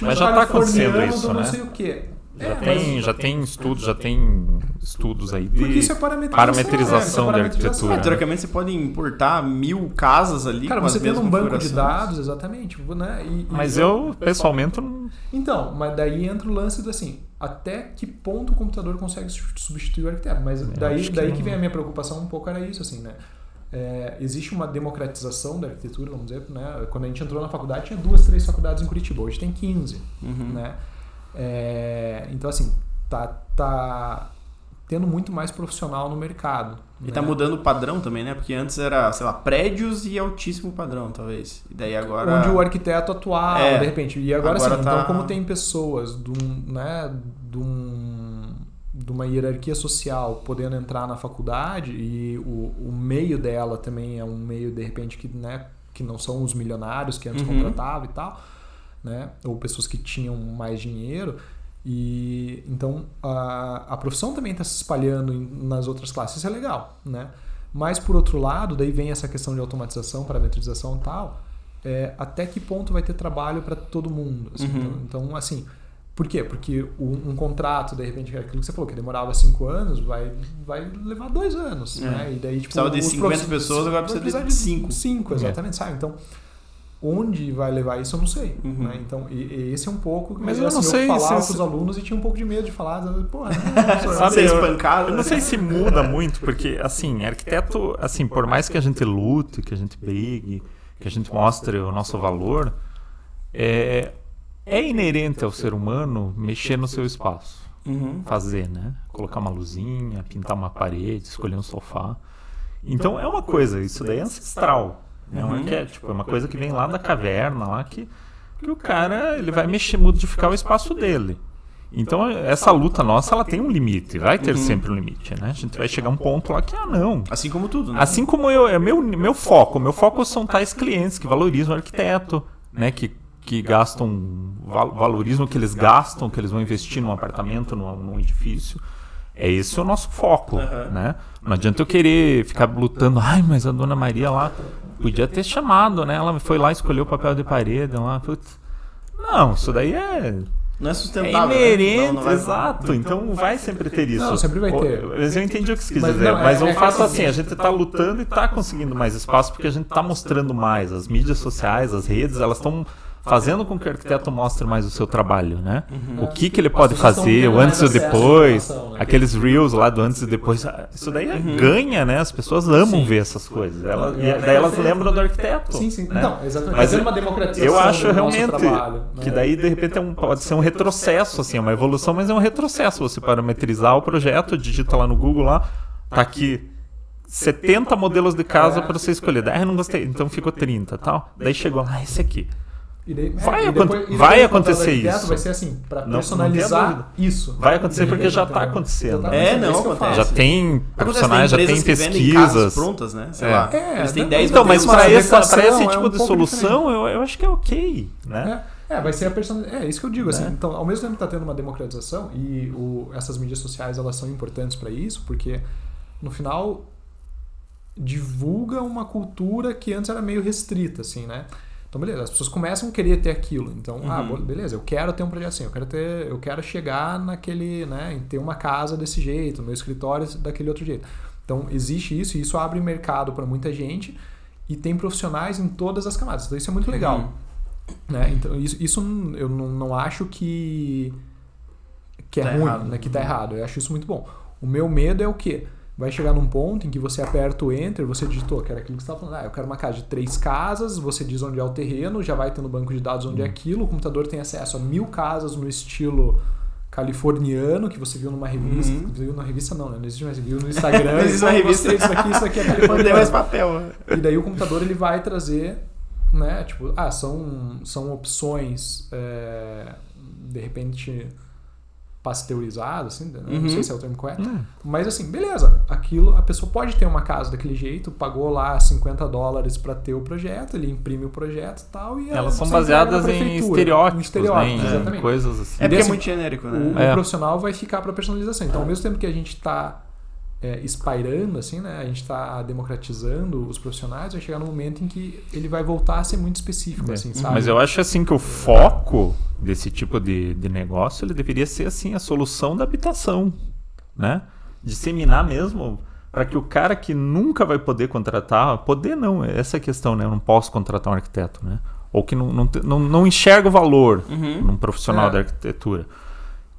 Speaker 2: Mas já está acontecendo isso, né?
Speaker 3: Não sei o quê.
Speaker 2: Já tem estudos aí de
Speaker 3: porque isso é
Speaker 2: parametrização da arquitetura.
Speaker 1: Teoricamente você pode importar 1000 casas ali.
Speaker 3: Cara, você tendo um banco de dados, exatamente. Né?
Speaker 2: Mas eu, pessoalmente, não...
Speaker 3: Então, mas daí entra o lance do assim, até que ponto o computador consegue substituir o arquiteto? Mas daí que vem a minha preocupação um pouco, era isso, assim, né? Existe uma democratização da arquitetura, vamos dizer, né? Quando a gente entrou na faculdade tinha 2, 3 faculdades em Curitiba, hoje tem 15, né? Então assim, tá tendo muito mais profissional no mercado.
Speaker 1: E tá mudando o padrão também, né? Porque antes era, sei lá, prédios e altíssimo padrão, talvez. E daí agora...
Speaker 3: Onde o arquiteto atuava, de repente. E agora sim,
Speaker 1: tá...
Speaker 3: então como tem pessoas de uma hierarquia social podendo entrar na faculdade e o meio dela também é um meio, de repente, que não são os milionários que antes contratavam e tal, né? Ou pessoas que tinham mais dinheiro. E então a profissão também está se espalhando nas outras classes. Isso é legal, né? Mas, por outro lado, daí vem essa questão de automatização, parametrização e tal. Até que ponto vai ter trabalho para todo mundo? Assim, então, assim... Por quê? Porque um contrato, de repente, aquilo que você falou, que demorava 5 anos, vai levar 2 anos. Né? E daí, tipo,
Speaker 1: precisava de 50 pessoas, agora precisa de 5.
Speaker 3: 5, exatamente, sabe? Então, onde vai levar isso, eu não sei. Né? Então, e esse é um pouco...
Speaker 2: Mas eu não sei
Speaker 3: eu falava com os alunos e tinha um pouco de medo de falar.
Speaker 2: Sabe, eu não sei se muda muito, porque, assim, arquiteto, assim, por mais que a gente lute, que a gente brigue, que a gente mostre o nosso valor, é inerente ao ser humano mexer no seu espaço. Fazer, né? Colocar uma luzinha, pintar uma parede, escolher um sofá. Então é uma coisa, isso daí é ancestral. É um arquétipo, é uma coisa que vem lá da caverna, lá que o cara ele vai modificar o espaço dele. Então essa luta nossa, ela tem um limite, vai ter sempre um limite, né? A gente vai chegar a um ponto lá que, não.
Speaker 1: Assim como tudo, né?
Speaker 2: Assim como meu foco são tais clientes que valorizam o arquiteto, né? Que valorizam o que eles gastam, que eles vão investir num apartamento, num edifício. Esse é o nosso foco, né? Não adianta eu querer ficar lutando, mas a dona Maria lá podia ter chamado, né? Ela foi lá e escolheu o papel de parede lá. Putz. Não, isso daí
Speaker 1: não é sustentável.
Speaker 2: É inerente, não exato. Então vai sempre ter isso.
Speaker 3: Não, sempre vai ter.
Speaker 2: Eu entendi o que você quis dizer. Mas o fato assim, a gente está lutando e está conseguindo mais espaço porque a gente está mostrando mais. As mídias sociais, as redes, elas estão fazendo com que o arquiteto mostre mais o seu trabalho, né? O que ele pode fazer, o antes e o depois, aqueles reels lá do antes e depois. Isso daí ganha, né? As pessoas amam ver essas coisas. Daí elas lembram do arquiteto.
Speaker 3: Sim.
Speaker 2: Né?
Speaker 3: Não, exatamente.
Speaker 2: Mas
Speaker 3: uma democratização
Speaker 2: eu acho realmente
Speaker 3: trabalho,
Speaker 2: que daí, de repente, pode ser um retrocesso, assim, uma evolução, mas é um retrocesso. Você parametrizar o projeto, digita lá no Google, tá aqui 70 modelos de casa para você escolher. Daí, não gostei, então ficou 30 tal. Daí chegou lá, esse aqui. Vai acontecer isso.
Speaker 3: Vai ser assim, para personalizar isso.
Speaker 2: Vai acontecer porque já está acontecendo.
Speaker 1: Acontece.
Speaker 2: Já tem profissionais, já tem pesquisas
Speaker 1: prontas, né? Sei lá.
Speaker 3: Eles
Speaker 1: têm 10
Speaker 2: então, mas para esse tipo de solução,
Speaker 3: diferente.
Speaker 2: eu acho que é ok, né?
Speaker 3: Vai ser a personalização. É isso que eu digo, assim. Então, ao mesmo tempo que está tendo uma democratização e essas mídias sociais, elas são importantes para isso, porque no final divulga uma cultura que antes era meio restrita, assim, né? Então, beleza, as pessoas começam a querer ter aquilo. Então, beleza, eu quero ter um projeto assim, eu quero chegar naquele, né, em ter uma casa desse jeito, meu escritório daquele outro jeito. Então, existe isso e isso abre mercado para muita gente e tem profissionais em todas as camadas. Então isso é muito legal. Né? Então, isso eu não acho que é
Speaker 1: tá
Speaker 3: ruim,
Speaker 1: errado.
Speaker 3: né? Que tá errado. Eu acho isso muito bom. O meu medo é o quê? Vai chegar num ponto em que você aperta o Enter, você digitou, que era aquilo que você estava falando, eu quero uma casa de 3 casas, você diz onde é o terreno, já vai ter no banco de dados onde é aquilo, o computador tem acesso a 1000 casas no estilo californiano, que você viu numa revista, viu na revista não existe mais, viu no Instagram,
Speaker 1: Não existe uma revista.
Speaker 3: Isso aqui é
Speaker 1: Não tem
Speaker 3: californiano.
Speaker 1: mais papel.
Speaker 3: E daí o computador ele vai trazer, né, tipo, são opções, de repente pasteurizadas, assim, não sei se é o termo correto, mas assim, beleza, aquilo, a pessoa pode ter uma casa daquele jeito, pagou lá $50 para ter o projeto, ele imprime o projeto e tal, e
Speaker 2: elas são baseadas em estereótipos, né,
Speaker 3: exatamente.
Speaker 2: em coisas assim.
Speaker 1: É porque é muito genérico, né?
Speaker 3: O profissional vai ficar para personalização. Então, ao mesmo tempo que a gente está espairando, assim, né? A gente está democratizando os profissionais, vai chegar num momento em que ele vai voltar a ser muito específico, assim, sabe?
Speaker 2: Mas eu acho assim que o foco desse tipo de negócio ele deveria ser assim a solução da habitação, né? Disseminar mesmo para que o cara que nunca vai poder contratar, essa é a questão, né? Eu não posso contratar um arquiteto, né? Ou que não enxerga o valor num profissional da arquitetura.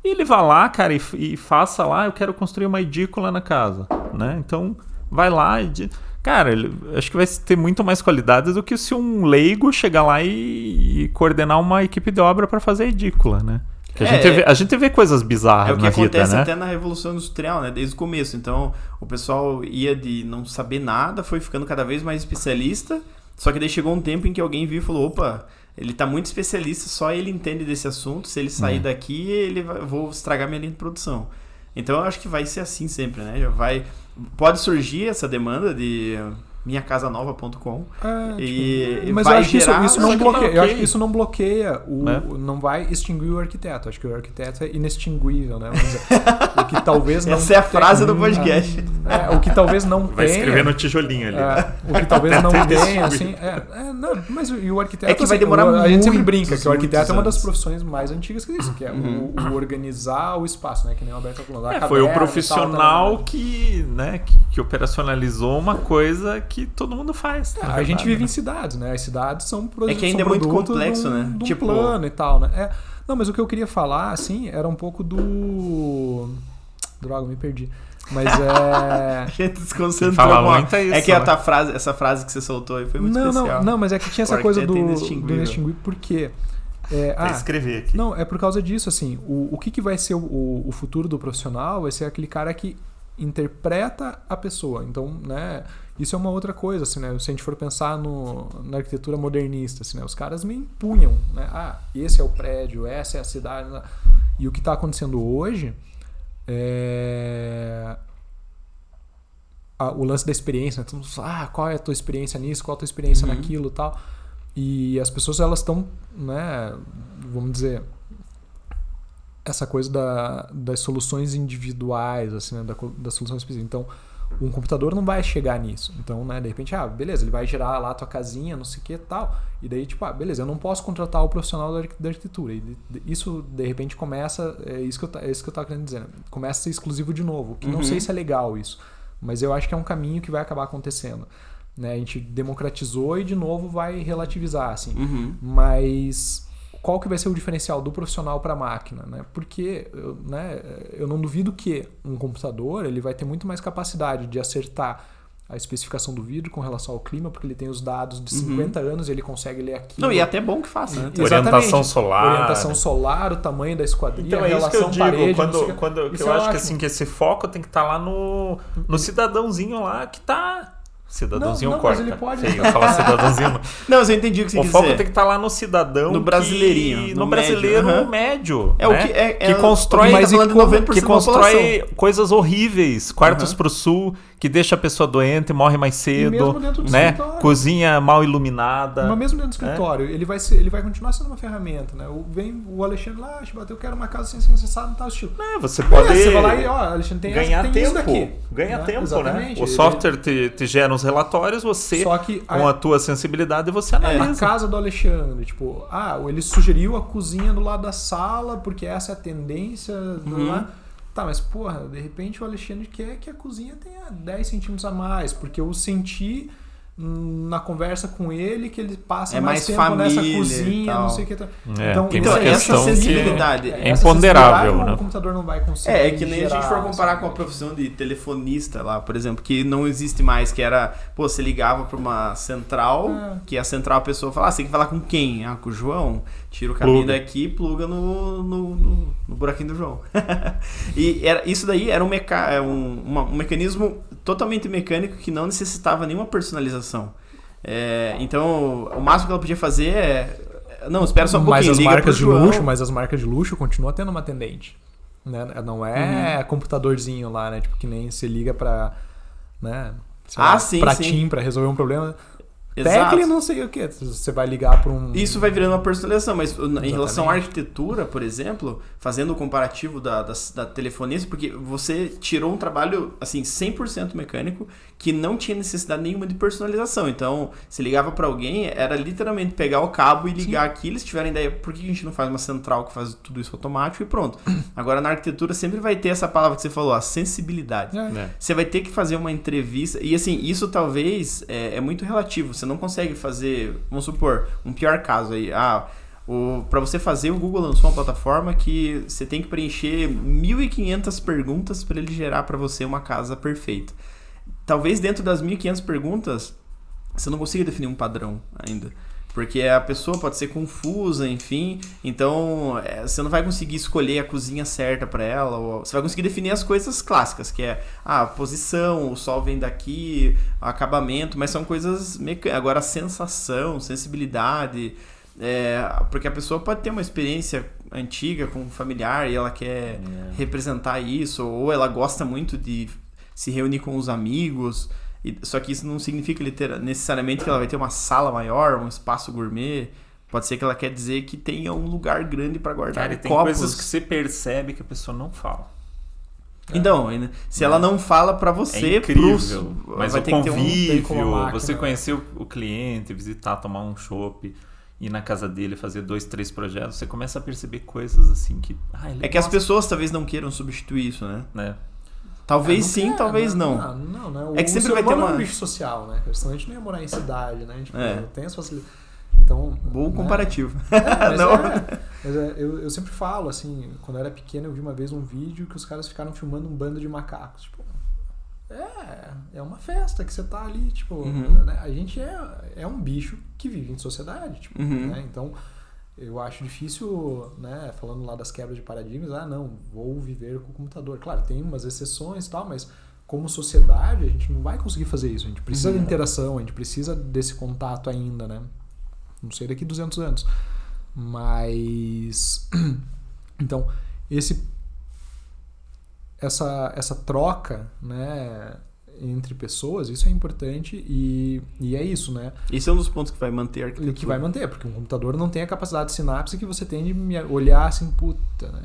Speaker 2: E ele vai lá, cara, e faça lá, eu quero construir uma edícula na casa, né? Então, vai lá cara, acho que vai ter muito mais qualidade do que se um leigo chegar lá e coordenar uma equipe de obra para fazer a edícula, né? Que a gente vê coisas bizarras na vida, né? É o que acontece
Speaker 1: até na Revolução Industrial, né? Desde o começo. Então, o pessoal ia de não saber nada, foi ficando cada vez mais especialista, só que daí chegou um tempo em que alguém viu e falou, opa, ele tá muito especialista, só ele entende desse assunto, se ele sair daqui, vou estragar minha linha de produção. Então eu acho que vai ser assim sempre, né? Pode surgir essa demanda de minhacasanova.com
Speaker 3: mas
Speaker 1: vai
Speaker 3: eu acho que
Speaker 1: gerar...
Speaker 3: isso não bloqueia. Eu acho que isso não bloqueia, não vai extinguir o arquiteto. Acho que o arquiteto é inextinguível, né? Vamos dizer. O que talvez não
Speaker 1: Essa é a frase do podcast.
Speaker 3: O que talvez não
Speaker 2: vai
Speaker 3: tenha...
Speaker 2: escrever no tijolinho ali.
Speaker 3: O que talvez não tenha, assim... não, mas o arquiteto...
Speaker 1: É que vai demorar muito.
Speaker 3: A gente sempre brinca que o arquiteto é uma das profissões mais antigas que existe, que é o organizar o espaço, né? Que nem o Alberto tá falando.
Speaker 2: Foi o profissional que operacionalizou uma coisa que todo mundo faz.
Speaker 3: A gente vive em cidades, né? As cidades são produtos.
Speaker 1: É que ainda é muito complexo, né?
Speaker 3: De um plano e tal, né? Não, mas o que eu queria falar, assim, era um pouco do... Droga, me perdi. Mas
Speaker 1: A gente desconcentrou. É que essa frase que você soltou aí foi muito especial.
Speaker 3: Não, mas é que tinha essa coisa do inextinguível. Por quê?
Speaker 2: Vou escrever aqui.
Speaker 3: Não, é por causa disso, assim, o que vai ser o futuro do profissional vai ser aquele cara que interpreta a pessoa. Então, né, isso é uma outra coisa, assim, né? Se a gente for pensar na arquitetura modernista, assim, né, os caras me impunham, né? Esse é o prédio, essa é a cidade. Né? E o que está acontecendo hoje o lance da experiência, né? Então, qual é a tua experiência nisso, qual é a tua experiência naquilo e tal. E as pessoas, elas estão, né, vamos dizer, essa coisa das soluções individuais, assim, né, das soluções específicas. Então, um computador não vai chegar nisso. Então, né, de repente, beleza, ele vai gerar lá a tua casinha, não sei o que e tal. E daí, tipo, beleza, eu não posso contratar o profissional da arquitetura. E isso, de repente, começa... É isso que eu tava querendo dizer, né? Começa a ser exclusivo de novo. Que não sei se é legal isso. Mas eu acho que é um caminho que vai acabar acontecendo. Né? A gente democratizou e, de novo, vai relativizar, assim. Mas... qual que vai ser o diferencial do profissional para a máquina, né? Porque, né, eu não duvido que um computador ele vai ter muito mais capacidade de acertar a especificação do vidro com relação ao clima, porque ele tem os dados de 50 anos e ele consegue ler aquilo.
Speaker 1: Não, e é até bom que faça, né?
Speaker 2: Orientação solar.
Speaker 3: Orientação solar, o tamanho da esquadrilha,
Speaker 2: então,
Speaker 3: a relação parede.
Speaker 2: Quando eu acho que assim, que esse foco tem que estar lá no cidadãozinho lá que está... Cidadãozinho corta.
Speaker 3: Mas ele pode...
Speaker 2: Feio falar cidadãozinho.
Speaker 1: Não, mas eu entendi o que você quis dizer.
Speaker 2: O foco tem que estar lá no cidadão.
Speaker 1: No brasileirinho.
Speaker 2: No brasileiro médio.
Speaker 1: Que
Speaker 2: constrói,
Speaker 1: que
Speaker 2: constrói coisas horríveis. Quartos pro sul, que deixa a pessoa doente, morre mais cedo. Né? Cozinha mal iluminada.
Speaker 3: Mas mesmo dentro do escritório, ele vai continuar sendo uma ferramenta. Né? Vem o Alexandre lá, eu quero uma casa sem acessado, tal estilo.
Speaker 2: Você pode
Speaker 3: você vai lá e, Alexandre,
Speaker 2: ganhar tempo.
Speaker 3: Isso daqui.
Speaker 2: Ganha tempo,
Speaker 3: exatamente.
Speaker 2: Né? O software te gera uns relatórios, você, com a tua sensibilidade, você analisa.
Speaker 3: A casa do Alexandre, tipo, ele sugeriu a cozinha do lado da sala, porque essa é a tendência. Tá, mas porra, de repente o Alexandre quer que a cozinha tenha 10 centímetros a mais, porque eu senti na conversa com ele que ele passa
Speaker 1: É
Speaker 3: mais
Speaker 1: mais
Speaker 3: tempo
Speaker 1: família
Speaker 3: nessa
Speaker 1: e
Speaker 3: cozinha,
Speaker 1: tal.
Speaker 3: não sei o que.
Speaker 2: Tem
Speaker 1: Então,
Speaker 2: uma
Speaker 1: essa
Speaker 2: questão
Speaker 1: sensibilidade
Speaker 2: que
Speaker 1: é
Speaker 2: é imponderável,
Speaker 3: sensibilidade,
Speaker 2: né?
Speaker 3: O computador não vai conseguir.
Speaker 1: É que nem a gente for
Speaker 3: gerar,
Speaker 1: comparar
Speaker 3: sabe?
Speaker 1: com a profissão de telefonista lá, por exemplo, que não existe mais, que era, pô, você ligava pra uma central, que a central a pessoa fala, você tem que falar com quem? Ah, com o João? Tira o caminho daqui e pluga no buraquinho do João. E isso daí era um mecanismo totalmente mecânico que não necessitava nenhuma personalização. Então, o máximo que ela podia fazer não, espera só um pouquinho,
Speaker 3: Mas as
Speaker 1: liga
Speaker 3: marcas
Speaker 1: pro
Speaker 3: de
Speaker 1: João.
Speaker 3: luxo, mas as marcas de luxo continuam tendo uma atendente. Né? Não é computadorzinho lá, né? Tipo, que nem você liga pra, né?
Speaker 1: Sim,
Speaker 3: pra
Speaker 1: sim.
Speaker 3: TIM, pra resolver um problema.
Speaker 1: Exato.
Speaker 3: Técnico, não sei o que. Você vai ligar para um...
Speaker 1: Isso vai virando uma personalização, mas em relação à arquitetura, por exemplo, fazendo o comparativo da telefonia, porque você tirou um trabalho assim 100% mecânico que não tinha necessidade nenhuma de personalização. Então, se ligava para alguém, era literalmente pegar o cabo e ligar aquilo. Se tiverem ideia, por que a gente não faz uma central que faz tudo isso automático e pronto. Agora, na arquitetura sempre vai ter essa palavra que você falou, a sensibilidade. Você vai ter que fazer uma entrevista, e assim, isso talvez é muito relativo. Você não consegue fazer, vamos supor, um pior caso aí. Para você fazer, o Google lançou uma plataforma que você tem que preencher 1.500 perguntas para ele gerar para você uma casa perfeita. Talvez dentro das 1.500 perguntas, você não consiga definir um padrão ainda. Porque a pessoa pode ser confusa, enfim. Então, você não vai conseguir escolher a cozinha certa para ela. Ou você vai conseguir definir as coisas clássicas, que é a posição, o sol vem daqui, o acabamento, mas são coisas mecânicas. Agora, a sensação, sensibilidade... porque a pessoa pode ter uma experiência antiga com um familiar e ela quer representar isso, ou ela gosta muito de se reunir com os amigos... Só que isso não significa necessariamente que ela vai ter uma sala maior, um espaço gourmet. Pode ser que ela quer dizer que tenha um lugar grande para guardar
Speaker 2: tem
Speaker 1: copos.
Speaker 2: coisas que você percebe que a pessoa não fala.
Speaker 1: Então, se ela não fala para você,
Speaker 2: é incrível. Mas
Speaker 1: vai
Speaker 2: o
Speaker 1: ter que ter
Speaker 2: convívio, você conhecer o cliente, visitar, tomar um chopp, ir na casa dele, fazer 2, 3 projetos, você começa a perceber coisas assim que...
Speaker 1: que as pessoas talvez não queiram substituir isso, né? Talvez sim, talvez não.
Speaker 3: Não.
Speaker 1: É que sempre vai ter
Speaker 3: um bicho social, né? Senão a gente não ia morar em cidade, né? Tipo, tem as facilidades.
Speaker 1: Então, bom comparativo.
Speaker 3: Eu sempre falo, assim, quando eu era pequeno, eu vi uma vez um vídeo que os caras ficaram filmando um bando de macacos. Tipo, é uma festa que você tá ali, tipo, né? A gente é um bicho que vive em sociedade, tipo, né? Então, eu acho difícil, né, falando lá das quebras de paradigmas, não, vou viver com o computador. Claro, tem umas exceções e tal, mas como sociedade a gente não vai conseguir fazer isso. A gente precisa de interação, a gente precisa desse contato ainda, né? Não sei daqui 200 anos. Mas... Então, essa troca, né, entre pessoas, isso é importante e é isso, né?
Speaker 1: Esse é um dos pontos que vai manter a arquitetura.
Speaker 3: Que vai manter, porque um computador não tem a capacidade de sinapse que você tem de olhar assim, puta, né?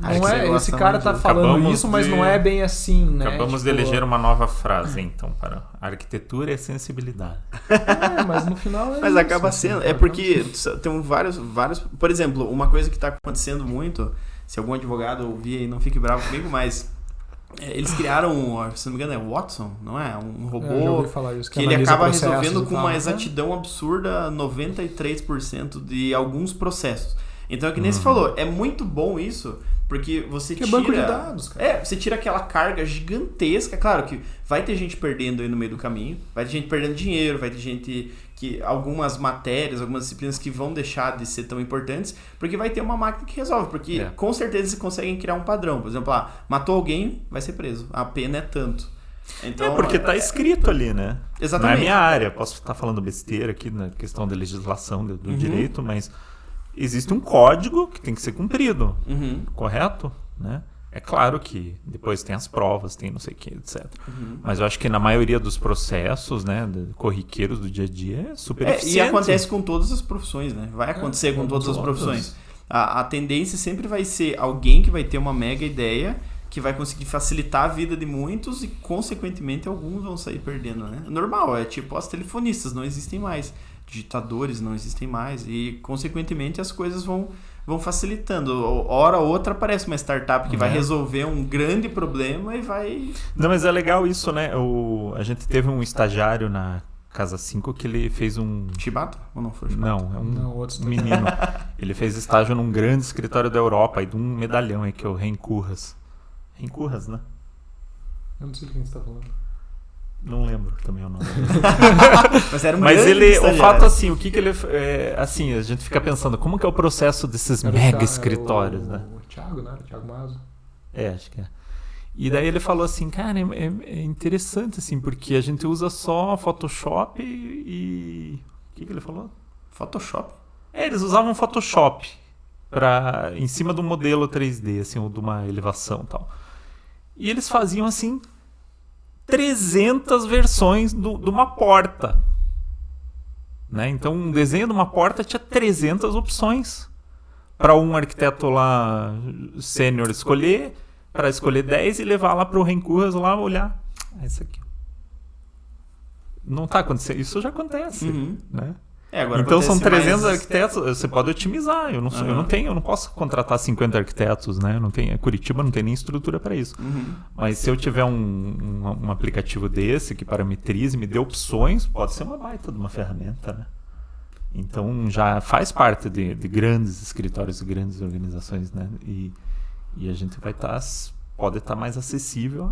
Speaker 3: Não esse cara tá falando isso, mas não é bem assim, né?
Speaker 2: Acabamos de eleger uma nova frase, então, para a arquitetura é sensibilidade.
Speaker 3: Mas no final é
Speaker 1: Mas
Speaker 3: isso,
Speaker 1: acaba sendo, porque tem vários... Por exemplo, uma coisa que tá acontecendo muito, se algum advogado ouvir aí, não fique bravo comigo, mas... Eles criaram, se não me engano, Watson, não é? Um robô que ele acaba resolvendo com uma exatidão absurda 93% de alguns processos. Então é que nem você falou, é muito bom isso, porque você tira...
Speaker 3: banco de dados, cara.
Speaker 1: Você tira aquela carga gigantesca. Claro que vai ter gente perdendo aí no meio do caminho, vai ter gente perdendo dinheiro, vai ter gente que... Algumas matérias, algumas disciplinas que vão deixar de ser tão importantes, porque vai ter uma máquina que resolve. Porque com certeza eles conseguem criar um padrão. Por exemplo, matou alguém, vai ser preso. A pena é tanto. Então,
Speaker 2: porque tá escrito ali, né?
Speaker 1: Exatamente.
Speaker 2: Não é minha área. Posso estar falando besteira aqui na questão da legislação do direito, mas existe um código que tem que ser cumprido. Correto? Né? É claro que depois tem as provas, tem não sei o que, etc. Mas eu acho que na maioria dos processos, né, corriqueiros do dia a dia, é super eficiente.
Speaker 1: E acontece com todas as profissões, né? Vai acontecer com todas as profissões. A tendência sempre vai ser alguém que vai ter uma mega ideia, que vai conseguir facilitar a vida de muitos e, consequentemente, alguns vão sair perdendo, né? Normal, tipo os telefonistas, não existem mais. Digitadores não existem mais. E, consequentemente, as coisas vão facilitando. Hora ou outra aparece uma startup que vai resolver um grande problema e vai...
Speaker 2: Não, mas é legal isso, né? A gente teve um estagiário na Casa 5 que ele fez um...
Speaker 1: Shibata? Ou não foi o Shibata?
Speaker 2: Não, é
Speaker 3: Não, outros
Speaker 2: um menino. Ele fez estágio num grande escritório da Europa, aí de um medalhão aí, que é o Renkurras. Renkurras, né?
Speaker 3: Eu não sei de quem você tá falando.
Speaker 2: Não lembro também o nome.
Speaker 1: Mas era um
Speaker 2: Mas
Speaker 1: grande
Speaker 2: ele, o
Speaker 1: estagiário.
Speaker 2: fato assim, o que ele... assim, a gente fica pensando, como que é o processo desses
Speaker 3: Era o
Speaker 2: mega
Speaker 3: Thiago-
Speaker 2: escritórios, né?
Speaker 3: O Thiago, né? O Thiago Mazo.
Speaker 2: Acho que é. E daí ele falou assim, cara, é interessante assim, porque a gente usa só Photoshop e... O que ele falou?
Speaker 1: Photoshop?
Speaker 2: Eles usavam Photoshop em cima de um modelo 3D, assim, ou de uma elevação e tal. E eles faziam, assim, 300 versões de uma porta. Né? Então, um desenho de uma porta tinha 300 opções para um arquiteto lá sênior escolher, para escolher 10 e levar lá para o Renkurras lá olhar. Isso aqui. Não está acontecendo. Isso já acontece.
Speaker 1: Uhum.
Speaker 2: Né?
Speaker 1: Agora
Speaker 2: então são
Speaker 1: acontece
Speaker 2: 300
Speaker 1: mais-
Speaker 2: arquitetos, você pode otimizar. Eu não posso contratar 50 arquitetos, né? Curitiba não tem nem estrutura para isso.
Speaker 1: Uhum.
Speaker 2: Mas se eu tiver um aplicativo desse que parametrize, me dê opções, pode ser uma baita de uma ferramenta, né? Então já faz parte de grandes escritórios, grandes organizações, né? E a gente pode estar mais acessível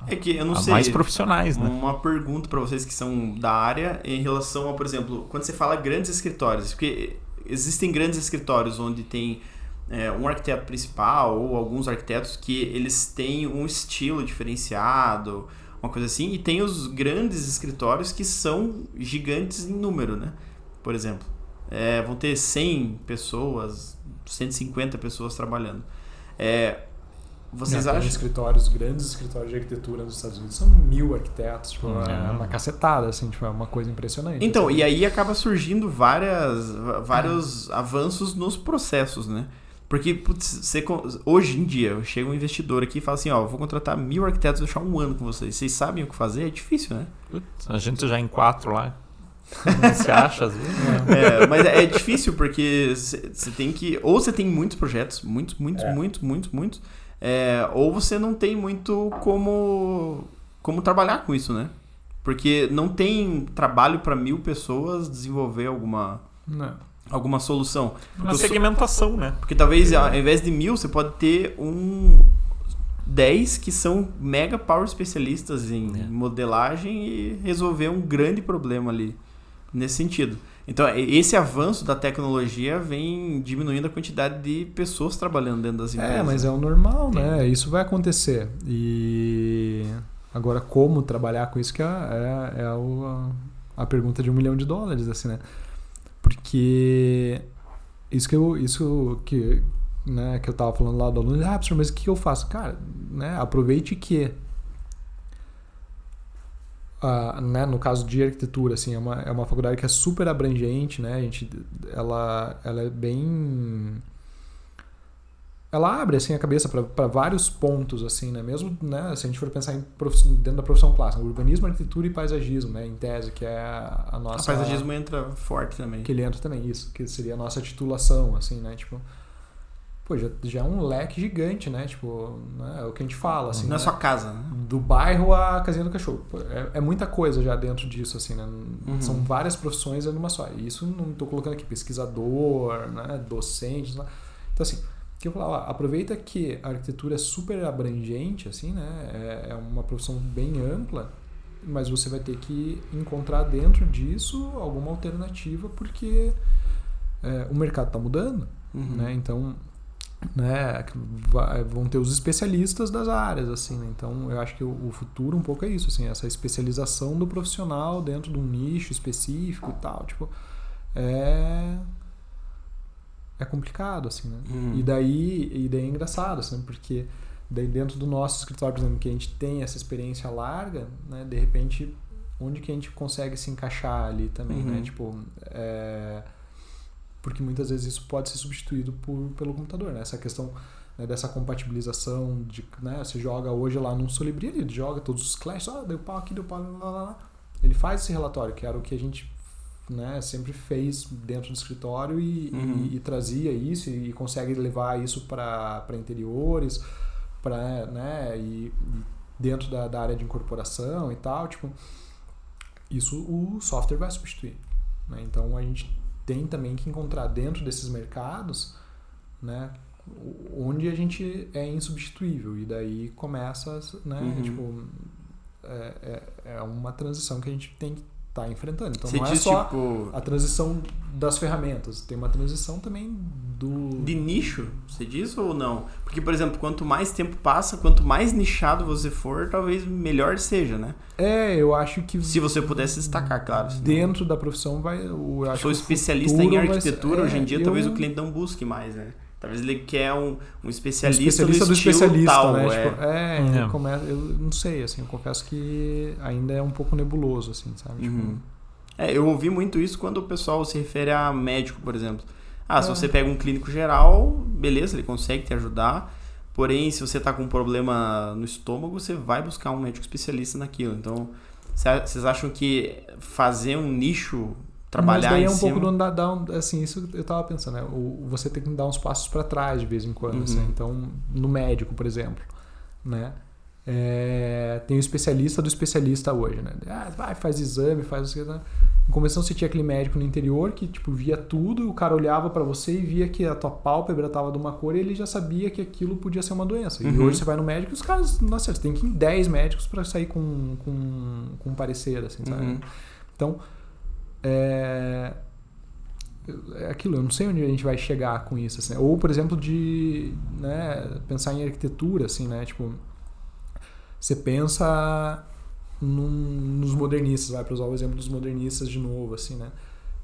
Speaker 1: É que eu não
Speaker 2: a
Speaker 1: sei.
Speaker 2: mais profissionais, né?
Speaker 1: Uma pergunta para vocês que são da área em relação a, por exemplo, quando você fala grandes escritórios, porque existem grandes escritórios onde tem um arquiteto principal ou alguns arquitetos que eles têm um estilo diferenciado, uma coisa assim, e tem os grandes escritórios que são gigantes em número, né? Por exemplo, vão ter 100 pessoas, 150 pessoas trabalhando. Vocês
Speaker 3: Tem
Speaker 1: acham?
Speaker 3: grandes escritórios de arquitetura nos Estados Unidos são 1000 arquitetos, tipo, é uma cacetada, assim, tipo, é uma coisa impressionante.
Speaker 1: Então,
Speaker 3: assim.
Speaker 1: e aí acaba surgindo vários avanços nos processos, né? Porque putz, hoje em dia, chega um investidor aqui e fala assim, ó, vou contratar 1000 arquitetos e deixar um ano com vocês. Vocês sabem o que fazer? É difícil, né?
Speaker 2: Putz, a gente já em 4 lá. Se acha, às vezes.
Speaker 1: Mas é difícil porque você tem que... Ou você tem muitos projetos, muitos, ou você não tem muito como trabalhar com isso, né? Porque não tem trabalho para 1000 pessoas desenvolver alguma solução.
Speaker 2: Uma segmentação, né?
Speaker 1: Porque talvez ao invés de 1000 você pode ter 10 que são mega power especialistas em modelagem e resolver um grande problema ali nesse sentido. Então, esse avanço da tecnologia vem diminuindo a quantidade de pessoas trabalhando dentro das empresas.
Speaker 3: Mas é o normal, né? Isso vai acontecer. E agora, como trabalhar com isso que é a pergunta de $1 milhão, assim, né? Porque isso que eu tava falando lá do aluno, professor, mas o que eu faço? Cara, né, aproveite que né, no caso de arquitetura, assim, é uma faculdade que é super abrangente, né? Ela é bem... Ela abre assim a cabeça para vários pontos, assim, né? Mesmo, né, se a gente for pensar dentro da profissão clássica, urbanismo, arquitetura e paisagismo, né, em tese, que é a nossa...
Speaker 1: O paisagismo entra forte também.
Speaker 3: Que ele entra também, isso, que seria a nossa titulação, assim, né? Tipo, pô, já é um leque gigante, né? Tipo, né? É o que a gente fala, assim.
Speaker 1: Não
Speaker 3: né?
Speaker 1: é sua casa, né?
Speaker 3: Do bairro à casinha do cachorro. Pô, é muita coisa já dentro disso, assim, né? São várias profissões em uma só. E isso não estou colocando aqui pesquisador, né? Docente. Então, assim, o que eu falava, aproveita que a arquitetura é super abrangente, assim, né? É uma profissão bem ampla, mas você vai ter que encontrar dentro disso alguma alternativa, porque o mercado está mudando, né? Então, né, vão ter os especialistas das áreas, assim, né? Então eu acho que o futuro um pouco é isso, assim, essa especialização do profissional dentro de um nicho específico e tal, tipo, é complicado, assim, né? E daí é engraçado, assim, porque daí dentro do nosso escritório, por exemplo, que a gente tem essa experiência larga, né, de repente, onde que a gente consegue se encaixar ali também, né? Tipo, porque muitas vezes isso pode ser substituído pelo computador, né? Essa questão, né, dessa compatibilização, né? Você joga hoje lá num Solibri, ele joga todos os clashes, deu pau aqui, deu pau lá. Ele faz esse relatório, que era o que a gente, né, sempre fez dentro do escritório e trazia isso e consegue levar isso para interiores, né, e dentro da área de incorporação e tal, tipo... isso o software vai substituir, né? Então a gente tem também que encontrar dentro desses mercados, né, onde a gente é insubstituível, e daí começa, né, tipo, é uma transição que a gente tem que estar enfrentando. Então não é só a transição das ferramentas, tem uma transição também
Speaker 1: de nicho, você diz ou não? Porque, por exemplo, quanto mais tempo passa, quanto mais nichado você for, talvez melhor seja, né?
Speaker 3: Eu acho que...
Speaker 1: Se você pudesse destacar, claro.
Speaker 3: Dentro da profissão vai... Eu
Speaker 1: sou especialista em arquitetura, hoje em dia talvez o cliente não busque mais, né? Talvez ele quer um especialista do estilo tal,
Speaker 3: né? Eu não sei, assim, eu confesso que ainda é um pouco nebuloso, assim, sabe? Tipo...
Speaker 1: eu ouvi muito isso quando o pessoal se refere a médico, por exemplo. Se você pega um clínico geral, beleza, ele consegue te ajudar, porém, se você está com um problema no estômago, você vai buscar um médico especialista naquilo. Então, vocês acham que fazer um nicho... trabalhar.
Speaker 3: Mas daí é um pouco do assim, isso eu tava pensando, né? Você tem que dar uns passos para trás de vez em quando, assim. Então, no médico, por exemplo, né? Tem o especialista do especialista hoje, né? Faz exame, faz o que, né? Em convenção, você tinha aquele médico no interior que, tipo, via tudo, e o cara olhava para você e via que a tua pálpebra tava de uma cor e ele já sabia que aquilo podia ser uma doença. E hoje você vai no médico e os caras, nossa, você tem que ir em 10 médicos para sair com um parecer, assim, sabe? Então, aquilo, eu não sei onde a gente vai chegar com isso, assim. Ou, por exemplo, né, pensar em arquitetura, assim, né? Tipo, você pensa nos modernistas, vai para usar o exemplo dos modernistas de novo, assim, né?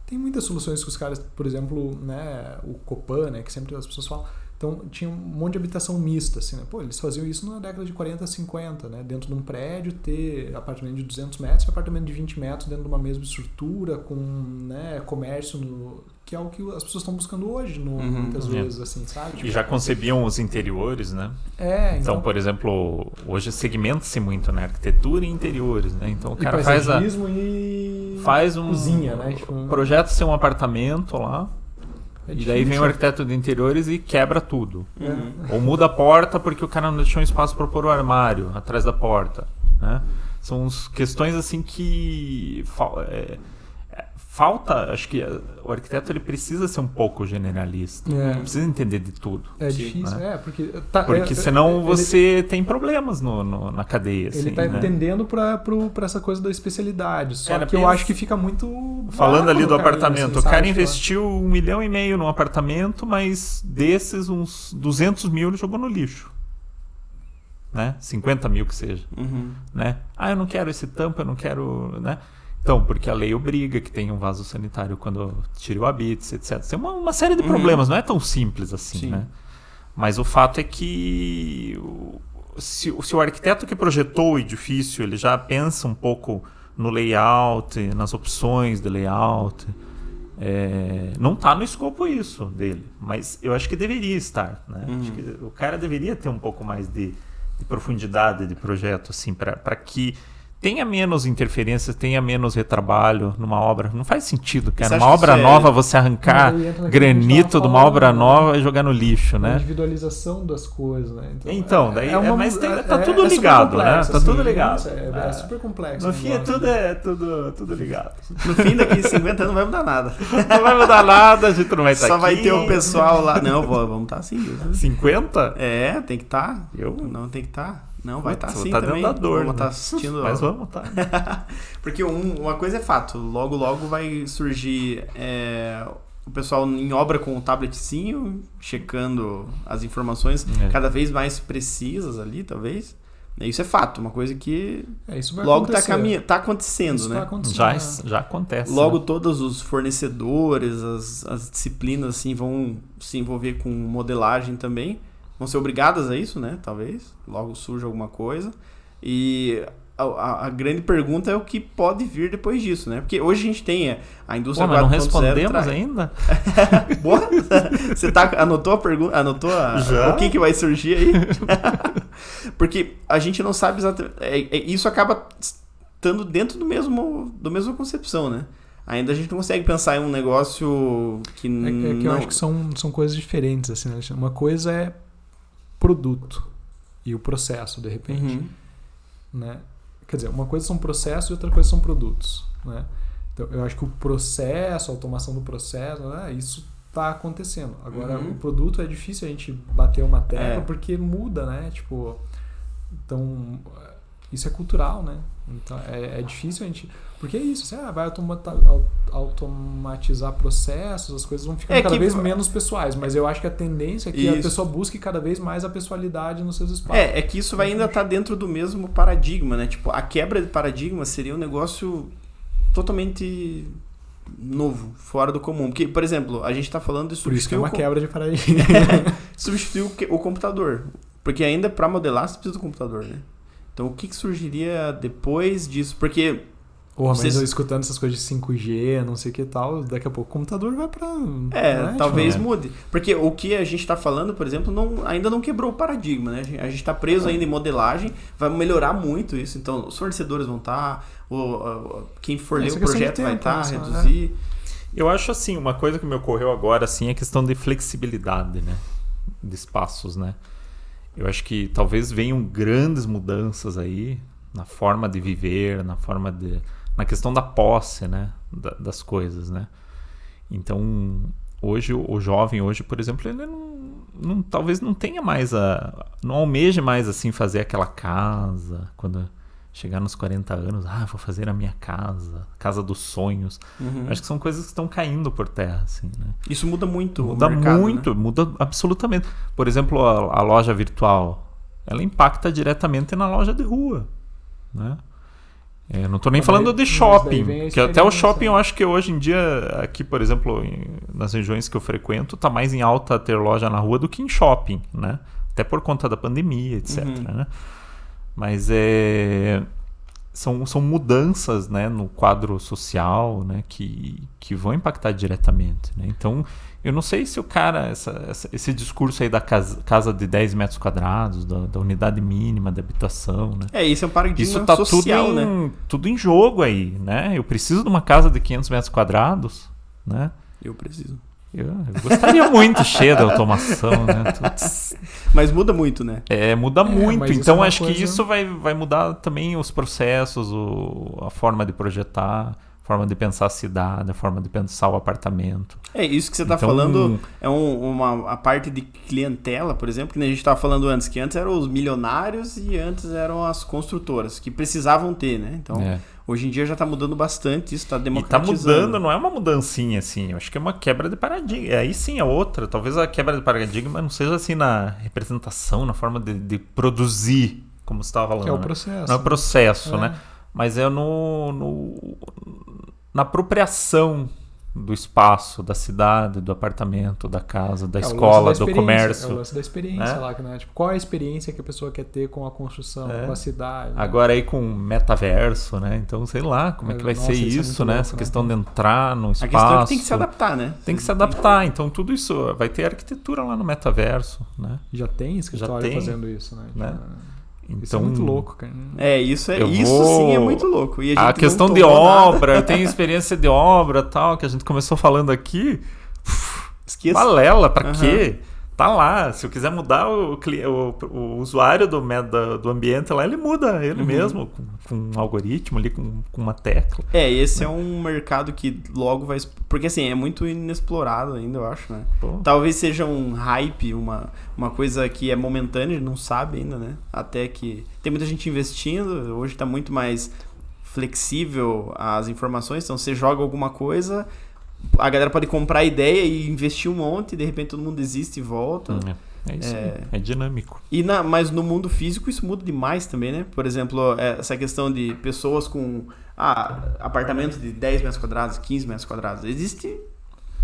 Speaker 3: Tem muitas soluções que os caras, por exemplo, né, o Copan, né, que sempre as pessoas falam, então tinha um monte de habitação mista, assim, né? Pô, eles faziam isso na década de 40, 50, né? Dentro de um prédio, ter apartamento de 200 metros e apartamento de 20 metros dentro de uma mesma estrutura, com, né, comércio, que é o que as pessoas estão buscando hoje, muitas vezes, assim, sabe?
Speaker 2: E já concebiam os interiores, né? Então, por exemplo, hoje segmenta-se muito, né? Arquitetura e interiores, né? Então o cara faz um
Speaker 3: cozinha, né? Tipo,
Speaker 2: projeta ser um apartamento lá. E daí vem o arquiteto de interiores e quebra tudo. Ou muda a porta porque o cara não deixou um espaço para pôr o armário atrás da porta, né? São questões assim que falta, acho que o arquiteto ele precisa ser um pouco generalista, não precisa entender de tudo.
Speaker 3: É difícil, né?
Speaker 2: Porque senão você tem problemas na cadeia.
Speaker 3: Ele está entendendo para essa coisa da especialidade, só
Speaker 2: cara,
Speaker 3: que eu acho que fica muito...
Speaker 2: Falando ali do apartamento, assim, o cara investiu 1,5 milhão num apartamento, mas desses uns 200 mil ele jogou no lixo. Né? 50 mil que seja. Né? Eu não quero esse tampo, eu não quero... Né? Então, porque a lei obriga que tenha um vaso sanitário quando tire o habite, etc. Tem uma série de problemas, não é tão simples assim, né? Mas o fato é que se o arquiteto que projetou o edifício, ele já pensa um pouco no layout, nas opções de layout, não está no escopo isso dele, mas eu acho que deveria estar, né? Acho que o cara deveria ter um pouco mais de profundidade de projeto, assim, para que tenha menos interferências, tenha menos retrabalho numa obra. Não faz sentido, cara. Uma obra nova, você arrancar granito de uma obra nova e jogar no lixo, né?
Speaker 3: A individualização das coisas, né?
Speaker 2: Então daí mas tá tudo ligado, né? Tá tudo ligado.
Speaker 3: É super complexo.
Speaker 2: No fim é tudo ligado.
Speaker 1: No fim, daqui 50 anos não vai mudar nada.
Speaker 2: Não vai mudar nada, a gente não vai estar aqui.
Speaker 1: Só vai ter o pessoal lá. Não, vamos estar assim.
Speaker 2: 50?
Speaker 1: Tem que estar. Não tem que estar. Não, vai estar assim também.
Speaker 2: Dando dor,
Speaker 1: vamos estar assistindo.
Speaker 2: Mas vamos estar.
Speaker 1: Porque uma coisa é fato. Logo vai surgir o pessoal em obra com o tabletzinho, checando as informações cada vez mais precisas ali, talvez. Isso é fato. Uma coisa que logo está acontecendo,
Speaker 3: isso
Speaker 1: né?
Speaker 2: Já acontece.
Speaker 1: Logo todos os fornecedores, as disciplinas assim, vão se envolver com modelagem também. Vão ser obrigadas a isso, né? Talvez. Logo surja alguma coisa. E a grande pergunta é o que pode vir depois disso, né? Porque hoje a gente tem a indústria 4.0...
Speaker 2: Mas não respondemos ainda?
Speaker 1: Boa! Você anotou a pergunta? Anotou o que vai surgir aí? Porque a gente não sabe exatamente... isso acaba estando dentro da mesma concepção, né? Ainda a gente não consegue pensar em um negócio que
Speaker 3: eu acho que são coisas diferentes, assim, né? Uma coisa é produto e o processo, de repente, né? Quer dizer, uma coisa são processos e outra coisa são produtos. né? Então, eu acho que o processo, a automação do processo, né, isso está acontecendo. Agora, o produto é difícil a gente bater uma tecla porque muda, né? Tipo, então, isso é cultural, né? Então, é difícil a gente... Porque é isso, você vai automatizar processos, as coisas vão ficando cada vez menos pessoais, mas eu acho que a tendência é que a pessoa busque cada vez mais a pessoalidade nos seus espaços.
Speaker 1: É que isso vai ainda estar dentro do mesmo paradigma, né? Tipo, a quebra de paradigma seria um negócio totalmente novo, fora do comum. Porque, por exemplo, a gente está falando de
Speaker 3: substituir... Por isso que é uma quebra de paradigma.
Speaker 1: Substituir o computador. Porque ainda para modelar você precisa do computador, né? Então, o que surgiria depois disso? Porque...
Speaker 3: mas eu escutando essas coisas de 5G, não sei o que e tal, daqui a pouco o computador vai pra...
Speaker 1: talvez mude. Porque o que a gente está falando, por exemplo, ainda não quebrou o paradigma, né? A gente está preso ainda em modelagem, vai melhorar muito isso. Então, os fornecedores vão estar, quem for ler o projeto vai estar, reduzir...
Speaker 2: Eu acho assim, uma coisa que me ocorreu agora assim, é a questão de flexibilidade, né? De espaços, né? Eu acho que talvez venham grandes mudanças aí na forma de viver, na questão da posse, né? Das coisas, né? Então, hoje, o jovem hoje, por exemplo, ele talvez não tenha mais não almeje mais assim fazer aquela casa, quando chegar nos 40 anos, vou fazer a minha casa dos sonhos. Acho que são coisas que estão caindo por terra, assim, né?
Speaker 1: Isso muda muito
Speaker 2: o mercado, né? Muda absolutamente. Por exemplo, a loja virtual, ela impacta diretamente na loja de rua, né? Eu não estou nem falando de shopping, que até o shopping eu acho que hoje em dia, aqui, por exemplo, nas regiões que eu frequento, está mais em alta ter loja na rua do que em shopping, né? Até por conta da pandemia, etc. Né? Mas são mudanças, né, no quadro social, né, que vão impactar diretamente, né? Então, eu não sei se o cara, esse discurso aí da casa de 10 metros quadrados, da unidade mínima de habitação, né?
Speaker 1: Isso é um paradigma
Speaker 2: isso tá
Speaker 1: social, né?
Speaker 2: Tudo em jogo aí, né? Eu preciso de uma casa de 500 metros quadrados, né?
Speaker 1: Eu preciso.
Speaker 2: Eu gostaria muito cheia da automação, né?
Speaker 1: Mas muda muito, né?
Speaker 2: Muda muito. Então, acho que isso vai mudar também os processos, a forma de projetar, a forma de pensar a cidade, a forma de pensar o apartamento.
Speaker 1: Isso que você está falando é a parte de clientela, por exemplo, que a gente estava falando antes, que antes eram os milionários e antes eram as construtoras, que precisavam ter, né? Então... Hoje em dia já está mudando bastante, isso está democratizando.
Speaker 2: E está mudando, não é uma mudancinha assim, eu acho que é uma quebra de paradigma. Aí sim é outra, talvez a quebra de paradigma não seja assim na representação, na forma de produzir, como você estava falando.
Speaker 3: É o processo.
Speaker 2: Não é o processo, né? Mas é na apropriação do espaço, da cidade, do apartamento, da casa, da escola, do comércio.
Speaker 3: É o lance da experiência lá, né? Tipo, qual é a experiência que a pessoa quer ter com a construção, com a cidade? Né?
Speaker 2: Agora aí com metaverso, né? Então, sei lá, como é que vai ser isso, né? Louco, essa questão de entrar no espaço.
Speaker 1: A questão é que tem que se adaptar, né?
Speaker 2: Tem que se adaptar. Então, tudo isso vai ter arquitetura lá no metaverso, né?
Speaker 3: Já tem escritório fazendo isso, né?
Speaker 2: Então,
Speaker 3: isso é muito louco, cara.
Speaker 1: Isso sim é muito louco. E
Speaker 2: a questão de obra, eu tenho experiência de obra tal, que a gente começou falando aqui.
Speaker 1: Esqueça.
Speaker 2: Balela, pra quê? Tá lá. Se eu quiser mudar o usuário do ambiente lá, ele muda ele mesmo, com um algoritmo ali, com uma tecla.
Speaker 1: Esse é um mercado que logo vai... Porque assim, é muito inexplorado ainda, eu acho, né? Talvez seja um hype, uma coisa que é momentânea, não sabe ainda, né? Até que tem muita gente investindo, hoje tá muito mais flexível as informações, então você joga alguma coisa... A galera pode comprar a ideia e investir um monte e de repente todo mundo desiste e volta.
Speaker 2: É isso, é dinâmico.
Speaker 1: Mas no mundo físico isso muda demais também, né? Por exemplo, essa questão de pessoas com apartamentos de 10 metros quadrados, 15 metros quadrados. Existe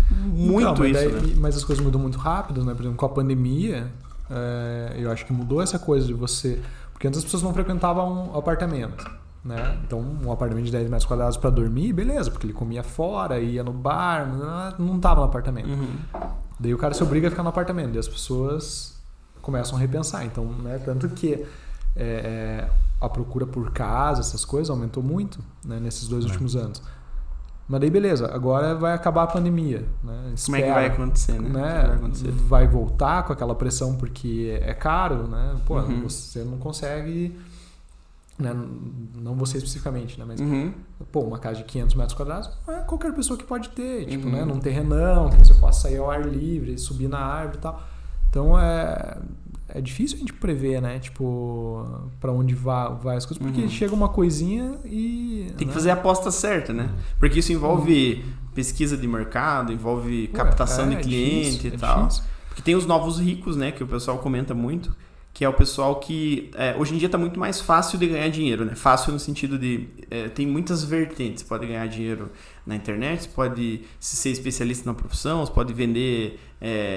Speaker 1: muito isso, né?
Speaker 3: Mas as coisas mudam muito rápido, né? Por exemplo, com a pandemia, eu acho que mudou essa coisa de você... Porque antes as pessoas não frequentavam um apartamento. Né? Então, um apartamento de 10 metros quadrados para dormir, beleza, porque ele comia fora, ia no bar, não estava no apartamento. Daí o cara se obriga a ficar no apartamento e as pessoas começam a repensar. Então, né, tanto que a procura por casa, essas coisas, aumentou muito, né, nesses 2 últimos anos. Mas daí, beleza, agora vai acabar a pandemia. Né?
Speaker 1: Como é que vai acontecer, né?
Speaker 3: Vai voltar com aquela pressão porque é caro, né? Você não consegue... né? Não você especificamente, né? Mas, pô, uma casa de 500 metros quadrados não é qualquer pessoa que pode ter, tipo, né? Num terrenão, que você possa sair ao ar livre, subir na árvore e tal. Então, é difícil a gente prever, né? Tipo, pra onde vai as coisas, porque chega uma coisinha e...
Speaker 1: Tem que fazer a aposta certa, né? Porque isso envolve pesquisa de mercado, envolve captação de cliente e tal.
Speaker 3: Difícil.
Speaker 1: Porque tem os novos ricos, né? Que o pessoal comenta muito, que é o pessoal que hoje em dia está muito mais fácil de ganhar dinheiro, né? Fácil no sentido de tem muitas vertentes. Você pode ganhar dinheiro na internet, você pode ser especialista na profissão, você pode vender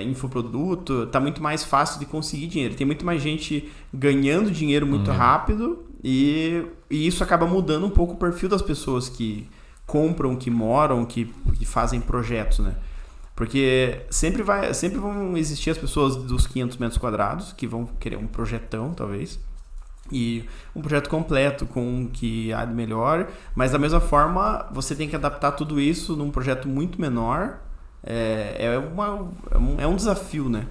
Speaker 1: infoproduto. Está muito mais fácil de conseguir dinheiro. Tem muito mais gente ganhando dinheiro muito rápido e isso acaba mudando um pouco o perfil das pessoas que compram, que moram, que fazem projetos, né? Porque sempre vão existir as pessoas dos 500 metros quadrados que vão querer um projetão, talvez, e um projeto completo com o que há de melhor, mas da mesma forma você tem que adaptar tudo isso num projeto muito menor. É um desafio, né?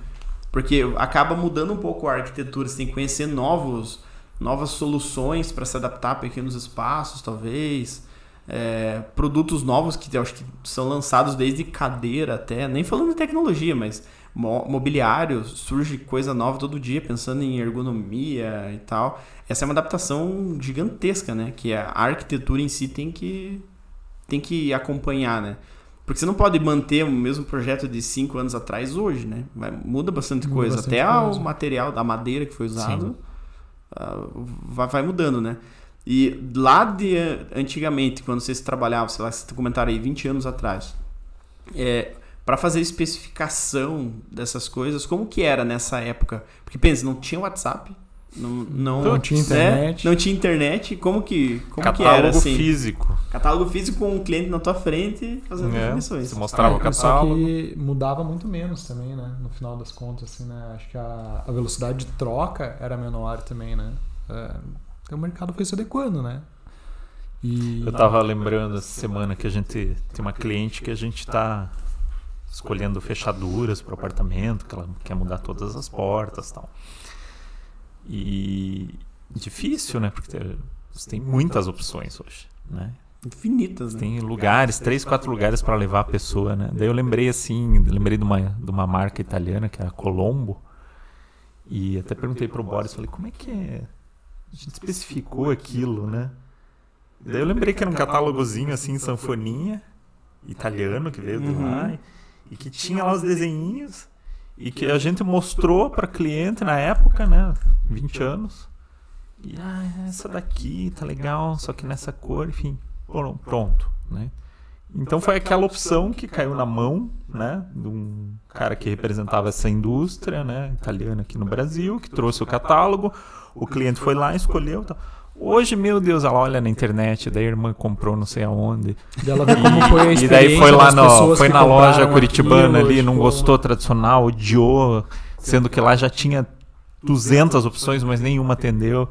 Speaker 1: Porque acaba mudando um pouco a arquitetura, você tem que conhecer novas soluções para se adaptar a pequenos espaços, talvez. Produtos novos que eu acho que são lançados desde cadeira até, nem falando de tecnologia, mas mobiliário, surge coisa nova todo dia, pensando em ergonomia e tal. Essa é uma adaptação gigantesca, né? Que a arquitetura em si tem que acompanhar, né? Porque você não pode manter o mesmo projeto de 5 anos atrás hoje, né? Muda bastante coisa. Até o material da madeira que foi usado vai mudando, né? E lá de antigamente, quando vocês trabalhavam, sei lá, vocês comentaram aí, 20 anos atrás, para fazer especificação dessas coisas, como que era nessa época? Porque pensa, não tinha WhatsApp, não
Speaker 3: tinha internet.
Speaker 1: Não tinha internet, como que era assim?
Speaker 2: Catálogo físico.
Speaker 1: Catálogo físico com um cliente na tua frente fazendo definições.
Speaker 2: Você mostrava o catálogo.
Speaker 3: Só que mudava muito menos também, né? No final das contas, assim, né? Acho que a velocidade de troca era menor também, né? Então o mercado foi se adequando, né?
Speaker 2: Eu tava lembrando essa semana que a gente tem uma cliente que a gente tá escolhendo fechaduras para o apartamento, que ela quer mudar todas as portas e tal. E difícil, né? Porque você tem muitas opções hoje, né?
Speaker 1: Infinitas, né?
Speaker 2: Tem lugares, 3, 4 lugares para levar a pessoa, né? Daí eu lembrei de uma marca italiana, que é a Colombo, e até perguntei pro Boris, falei, como é que a gente especificou aquilo, né? Daí eu lembrei que era um catálogozinho assim, sanfoninha, italiano, que veio de lá, e que tinha lá os desenhinhos, e que a gente mostrou para cliente na época, né? 20 anos. E essa daqui tá legal, só que nessa cor, enfim, pronto, né? Então foi aquela opção que caiu na mão, né, de um cara que representava essa indústria, né, italiana aqui no Brasil, que trouxe o catálogo, o cliente foi lá, escolheu, tal. Hoje, meu Deus, ela olha na internet, daí a irmã comprou não sei aonde.
Speaker 3: E ela vê como foi a experiência.
Speaker 2: E daí foi lá foi na loja curitibana
Speaker 3: aquilo,
Speaker 2: ali, não gostou tradicional, odiou, sendo que lá já tinha 200 opções, mas nenhuma atendeu.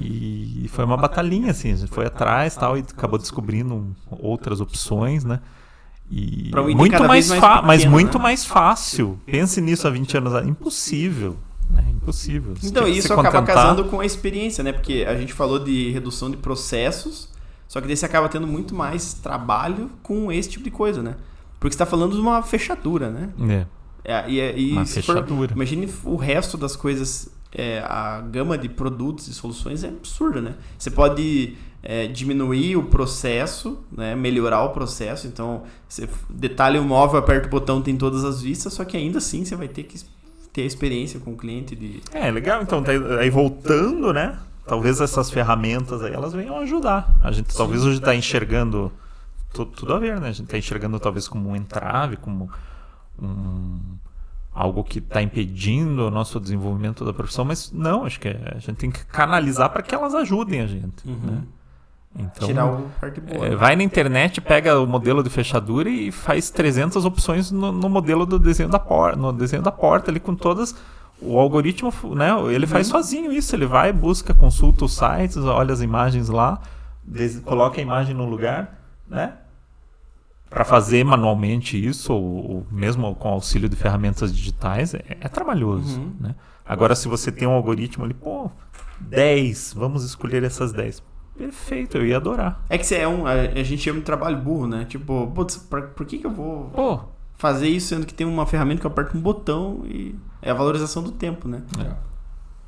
Speaker 2: E foi uma batalhinha, assim, a gente foi atrás tal, e acabou descobrindo outras opções, né? E muito mais fácil, mas muito mais fácil. Pense nisso há 20 anos atrás. Impossível. Impossível.
Speaker 1: Então, isso acaba casando com a experiência, né? Porque a gente falou de redução de processos, só que daí você acaba tendo muito mais trabalho com esse tipo de coisa, né? Porque você está falando de uma fechadura, né?
Speaker 2: Uma fechadura.
Speaker 1: Imagine o resto das coisas, a gama de produtos e soluções é absurda, né? Você pode diminuir o processo, né? Melhorar o processo. Então, você detalha o móvel, aperta o botão, tem todas as vistas, só que ainda assim você vai ter que ter a experiência com o cliente de...
Speaker 2: legal. Então, aí voltando, né? Talvez essas ferramentas aí, elas venham ajudar. A gente talvez hoje está enxergando tudo a ver, né? A gente está enxergando talvez como um entrave, como algo que está impedindo o nosso desenvolvimento da profissão, mas não, acho que a gente tem que canalizar para que elas ajudem a gente, né? Então,
Speaker 1: tirar o parte boa.
Speaker 2: Vai na internet, pega o modelo de fechadura e faz 300 opções no modelo do desenho da porta, no desenho da porta ali com todas. O algoritmo, né, ele faz sozinho isso, ele vai, busca, consulta os sites, olha as imagens lá, coloca a imagem no lugar, né? para fazer manualmente isso, ou mesmo com auxílio de ferramentas digitais, é trabalhoso, né? Agora, se você tem um algoritmo ali, 10, vamos escolher essas 10. Perfeito, eu ia adorar.
Speaker 1: É que a gente chama de trabalho burro, né? Tipo, putz, por que eu vou fazer isso sendo que tem uma ferramenta que eu aperto um botão e é a valorização do tempo, né?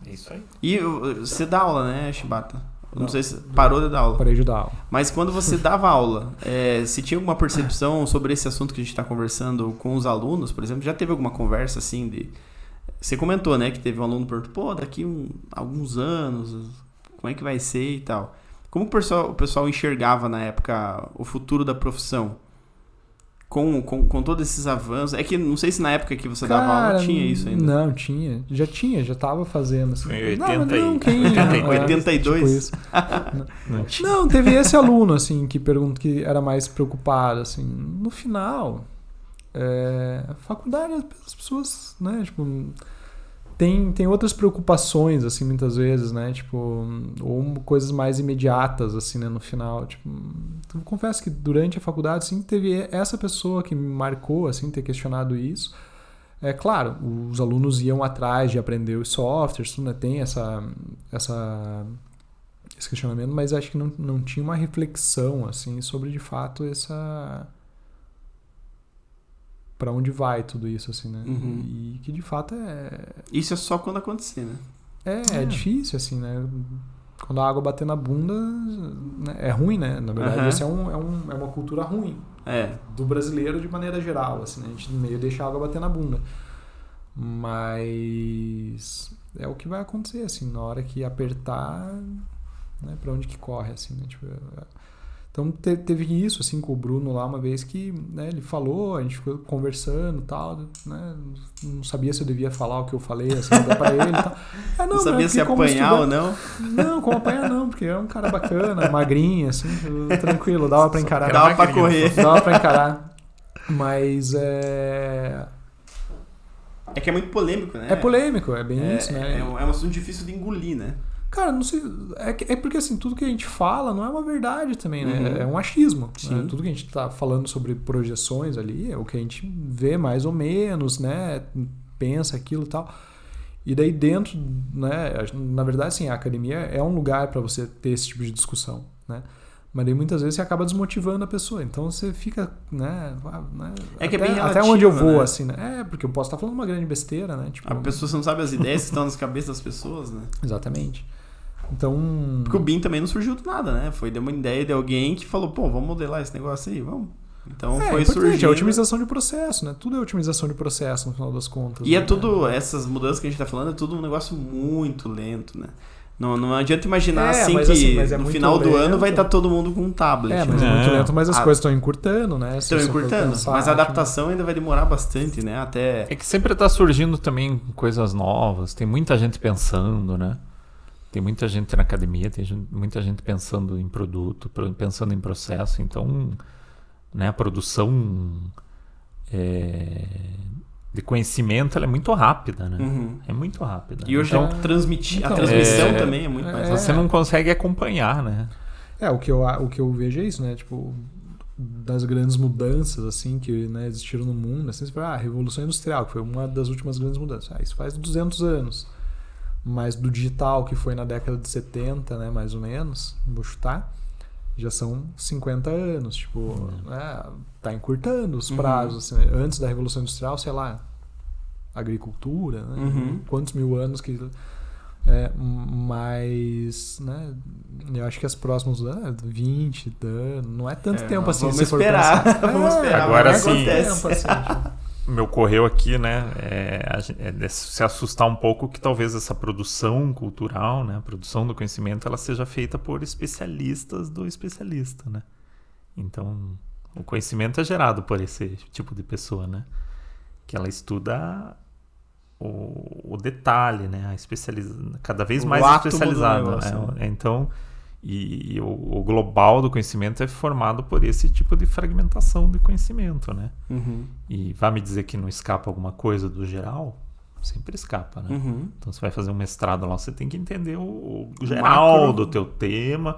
Speaker 2: É isso aí.
Speaker 1: E você dá aula, né, Shibata? Não sei se parou de dar aula.
Speaker 3: Parei de dar aula.
Speaker 1: Mas quando você dava aula, se tinha alguma percepção sobre esse assunto que a gente está conversando com os alunos, por exemplo, já teve alguma conversa assim de... Você comentou, né, que teve um aluno que perguntou, daqui alguns anos, como é que vai ser e tal. Como o pessoal enxergava na época o futuro da profissão? Com todos esses avanços. É que não sei se na época que você dava aula tinha isso ainda.
Speaker 3: Não, tinha. Já tava fazendo. Assim.
Speaker 2: Foi
Speaker 1: 82?
Speaker 3: Tipo isso. Não, teve esse aluno, assim, que era mais preocupado, assim. No final, a faculdade, as pessoas, né, tipo... Tem outras preocupações, assim, muitas vezes, né? Tipo, ou coisas mais imediatas, assim, né? No final, tipo... Eu confesso que durante a faculdade, assim, teve essa pessoa que me marcou, assim, ter questionado isso. É claro, os alunos iam atrás de aprender os softwares, tudo, né? Tem esse questionamento, mas acho que não tinha uma reflexão, assim, sobre, de fato, para onde vai tudo isso, assim, né? E que de fato
Speaker 1: Isso é só quando acontecer, né?
Speaker 3: É difícil, assim, né? Quando a água bater na bunda, né? É ruim, né? Na verdade, essa é uma cultura ruim. Do brasileiro de maneira geral, assim, né? A gente meio deixa a água bater na bunda. Mas é o que vai acontecer, assim, na hora que apertar, né? Pra onde que corre, assim, né? Tipo... Então teve isso assim com o Bruno lá uma vez que, né, ele falou, a gente ficou conversando e tal, né, não sabia se eu devia falar o que eu falei assim pra ele e tal.
Speaker 1: Não sabia se apanhar ou não?
Speaker 3: Não, como apanhar não, porque é um cara bacana, magrinho assim, tranquilo, dava pra encarar.
Speaker 1: Dava pra correr.
Speaker 3: Dava pra encarar. Mas
Speaker 1: É que é muito polêmico, né?
Speaker 3: É polêmico, é bem isso, né?
Speaker 1: É um assunto difícil de engolir, né?
Speaker 3: Cara, não sei. É porque assim, tudo que a gente fala não é uma verdade também, né? É um achismo. Né? Tudo que a gente tá falando sobre projeções ali é o que a gente vê mais ou menos, né? Pensa aquilo e tal. E daí dentro, né? Na verdade, assim, a academia é um lugar para você ter esse tipo de discussão, né? Mas daí muitas vezes você acaba desmotivando a pessoa. Então você fica, né?
Speaker 1: É que é bem relativo,
Speaker 3: até onde eu vou,
Speaker 1: né?
Speaker 3: assim, né? Porque eu posso estar falando uma grande besteira, né? Tipo,
Speaker 1: a pessoa, você não sabe as ideias que estão nas cabeças das pessoas, né?
Speaker 3: Exatamente. Então...
Speaker 1: Porque o BIM também não surgiu do nada, né? Deu uma ideia de alguém que falou, vamos modelar esse negócio aí, vamos. Então foi surgindo.
Speaker 3: É otimização de processo, né? Tudo é otimização de processo no final das contas.
Speaker 1: E é tudo, essas mudanças que a gente tá falando, é tudo um negócio muito lento, né? Não adianta imaginar assim que no final do ano vai estar todo mundo com um tablet.
Speaker 3: Mas é muito lento, mas as coisas estão encurtando, né?
Speaker 1: Estão encurtando, mas a adaptação ainda vai demorar bastante, né? Até...
Speaker 2: É que sempre tá surgindo também coisas novas, tem muita gente pensando, né? Tem muita gente na academia, tem muita gente pensando em produto, pensando em processo. Então, né, a produção de conhecimento ela é muito rápida, né? É muito rápida.
Speaker 1: E hoje a transmissão também é muito mais rápida.
Speaker 2: Você não consegue acompanhar, né?
Speaker 3: O que eu vejo é isso, né? Tipo, das grandes mudanças assim que, né, existiram no mundo. Assim, você fala, a Revolução Industrial, que foi uma das últimas grandes mudanças. Isso faz 200 anos. Mas do digital, que foi na década de 70, né, mais ou menos, vou chutar, já são 50 anos. Tipo, tá encurtando os prazos. Assim, antes da Revolução Industrial, sei lá, agricultura, né? Quantos mil anos que... mas, né, eu acho que as próximas 20 anos, não é tanto tempo assim.
Speaker 1: Vamos esperar. Vamos esperar.
Speaker 2: Agora sim. Me ocorreu aqui, né, se assustar um pouco que talvez essa produção cultural, né, a produção do conhecimento, ela seja feita por especialistas do especialista, né? Então, o conhecimento é gerado por esse tipo de pessoa, né? Que ela estuda o detalhe, né? Cada vez mais especializada. Né? Então, e o global do conhecimento é formado por esse tipo de fragmentação de conhecimento, né? E vai me dizer que não escapa alguma coisa do geral? Sempre escapa, né? Então você vai fazer um mestrado lá, você tem que entender o geral do teu tema,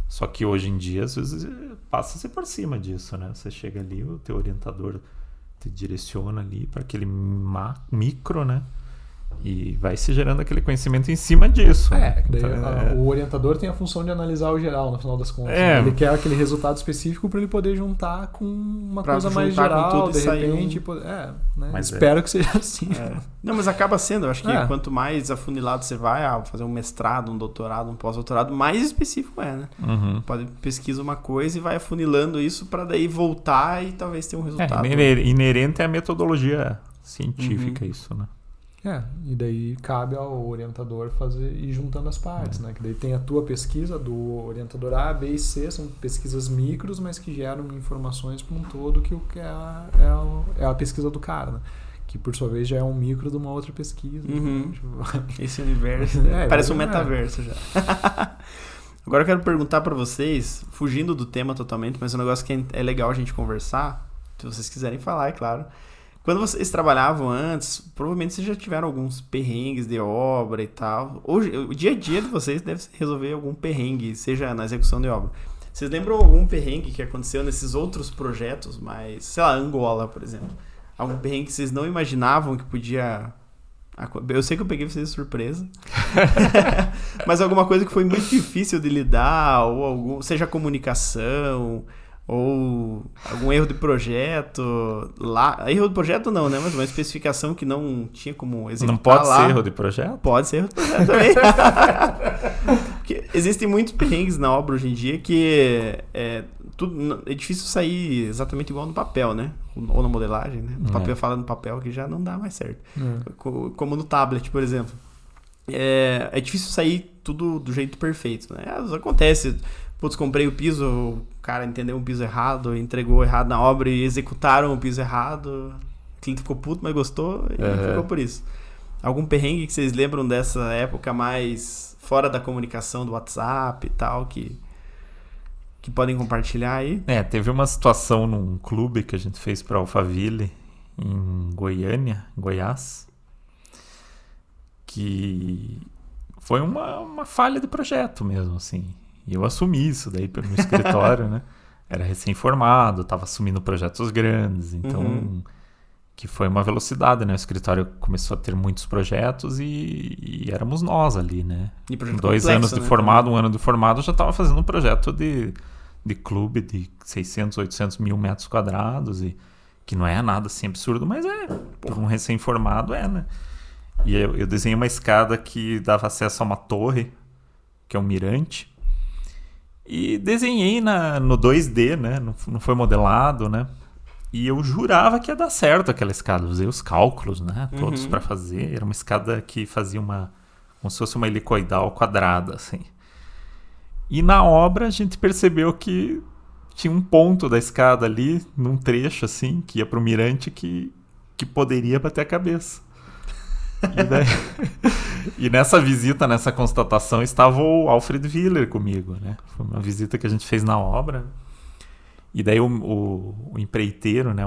Speaker 2: Só que hoje em dia, às vezes, passa-se por cima disso, né? Você chega ali, o teu orientador te direciona ali para aquele micro, né? E vai se gerando aquele conhecimento em cima disso.
Speaker 3: Daí,
Speaker 2: então,
Speaker 3: o orientador tem a função de analisar o geral, no final das contas. Ele quer aquele resultado específico para ele poder juntar com uma coisa mais geral, de repente. Mas espero que seja assim.
Speaker 1: Não, mas acaba sendo. Eu acho que quanto mais afunilado você vai a fazer um mestrado, um doutorado, um pós-doutorado, mais específico né? Pode pesquisa uma coisa e vai afunilando isso para daí voltar e talvez ter um resultado.
Speaker 2: Inerente à metodologia científica isso, né?
Speaker 3: E daí cabe ao orientador ir juntando as partes, né? Que daí tem a tua pesquisa do orientador A, B e C, são pesquisas micros, mas que geram informações para um todo que é a pesquisa do cara, né? Que por sua vez já é um micro de uma outra pesquisa.
Speaker 1: Esse universo parece um metaverso já. Agora eu quero perguntar para vocês, fugindo do tema totalmente, mas um negócio que é legal a gente conversar, se vocês quiserem falar, é claro. Quando vocês trabalhavam antes, provavelmente vocês já tiveram alguns perrengues de obra e tal. Hoje, o dia a dia de vocês deve resolver algum perrengue, seja na execução de obra. Vocês lembram algum perrengue que aconteceu nesses outros projetos, mas, sei lá, Angola, por exemplo? Algum perrengue que vocês não imaginavam que podia... Eu sei que eu peguei vocês de surpresa. Mas alguma coisa que foi muito difícil de lidar, ou seja comunicação... ou algum erro de projeto lá. Erro de projeto não, né? Mas uma especificação que não tinha como executar.
Speaker 2: Não pode
Speaker 1: lá.
Speaker 2: ser erro de projeto?
Speaker 1: Pode ser erro de projeto também. Porque existem muitos perrengues na obra hoje em dia que é difícil sair exatamente igual no papel, né? Ou na modelagem, né? No papel, fala no papel que já não dá mais certo. Como no tablet, por exemplo. É difícil sair tudo do jeito perfeito, né? Acontece. Putz, comprei o piso, o cara entendeu um piso errado, entregou errado na obra e executaram o piso errado. O cliente ficou puto, mas gostou e ficou por isso. Algum perrengue que vocês lembram dessa época mais fora da comunicação do WhatsApp e tal, que podem compartilhar aí?
Speaker 2: Teve uma situação num clube que a gente fez para Alphaville, em Goiânia, Goiás, que foi uma falha de projeto mesmo, assim. E eu assumi isso daí no escritório, né? Era recém-formado, estava assumindo projetos grandes, então que foi uma velocidade, né? O escritório começou a ter muitos projetos e éramos nós ali, né?
Speaker 1: E projeto
Speaker 2: 2
Speaker 1: complexo,
Speaker 2: anos de formado, 1 ano de formado, eu já estava fazendo um projeto de clube de 600, 800 mil metros quadrados, e que não é nada assim absurdo, mas por um recém-formado né? E eu desenhei uma escada que dava acesso a uma torre, que é um mirante, e desenhei no 2D, né? Não foi modelado, né? E eu jurava que ia dar certo aquela escada. Usei os cálculos, né? Todos para fazer. Era uma escada que fazia como se fosse uma helicoidal quadrada, assim. E na obra a gente percebeu que tinha um ponto da escada ali, num trecho, assim, que ia pro mirante, que poderia bater a cabeça. E nessa visita, nessa constatação, estava o Alfred Willer comigo, né? Foi uma visita que a gente fez na obra. E daí o empreiteiro, né?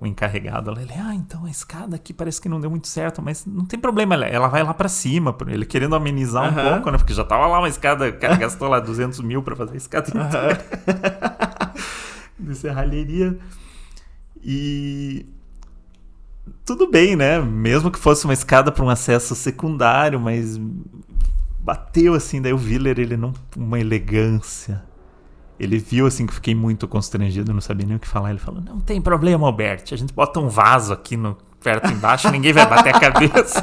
Speaker 2: O encarregado, ele, então a escada aqui parece que não deu muito certo, mas não tem problema, ela vai lá pra cima, ele querendo amenizar um pouco, né? Porque já tava lá uma escada, o cara gastou lá 200 mil pra fazer a escada inteira. De serralheria. E... tudo bem, né? Mesmo que fosse uma escada para um acesso secundário, mas bateu assim, daí o Willer, ele não... uma elegância. Ele viu assim que eu fiquei muito constrangido, não sabia nem o que falar. Ele falou, não tem problema, Alberti, a gente bota um vaso aqui perto embaixo, ninguém vai bater a cabeça.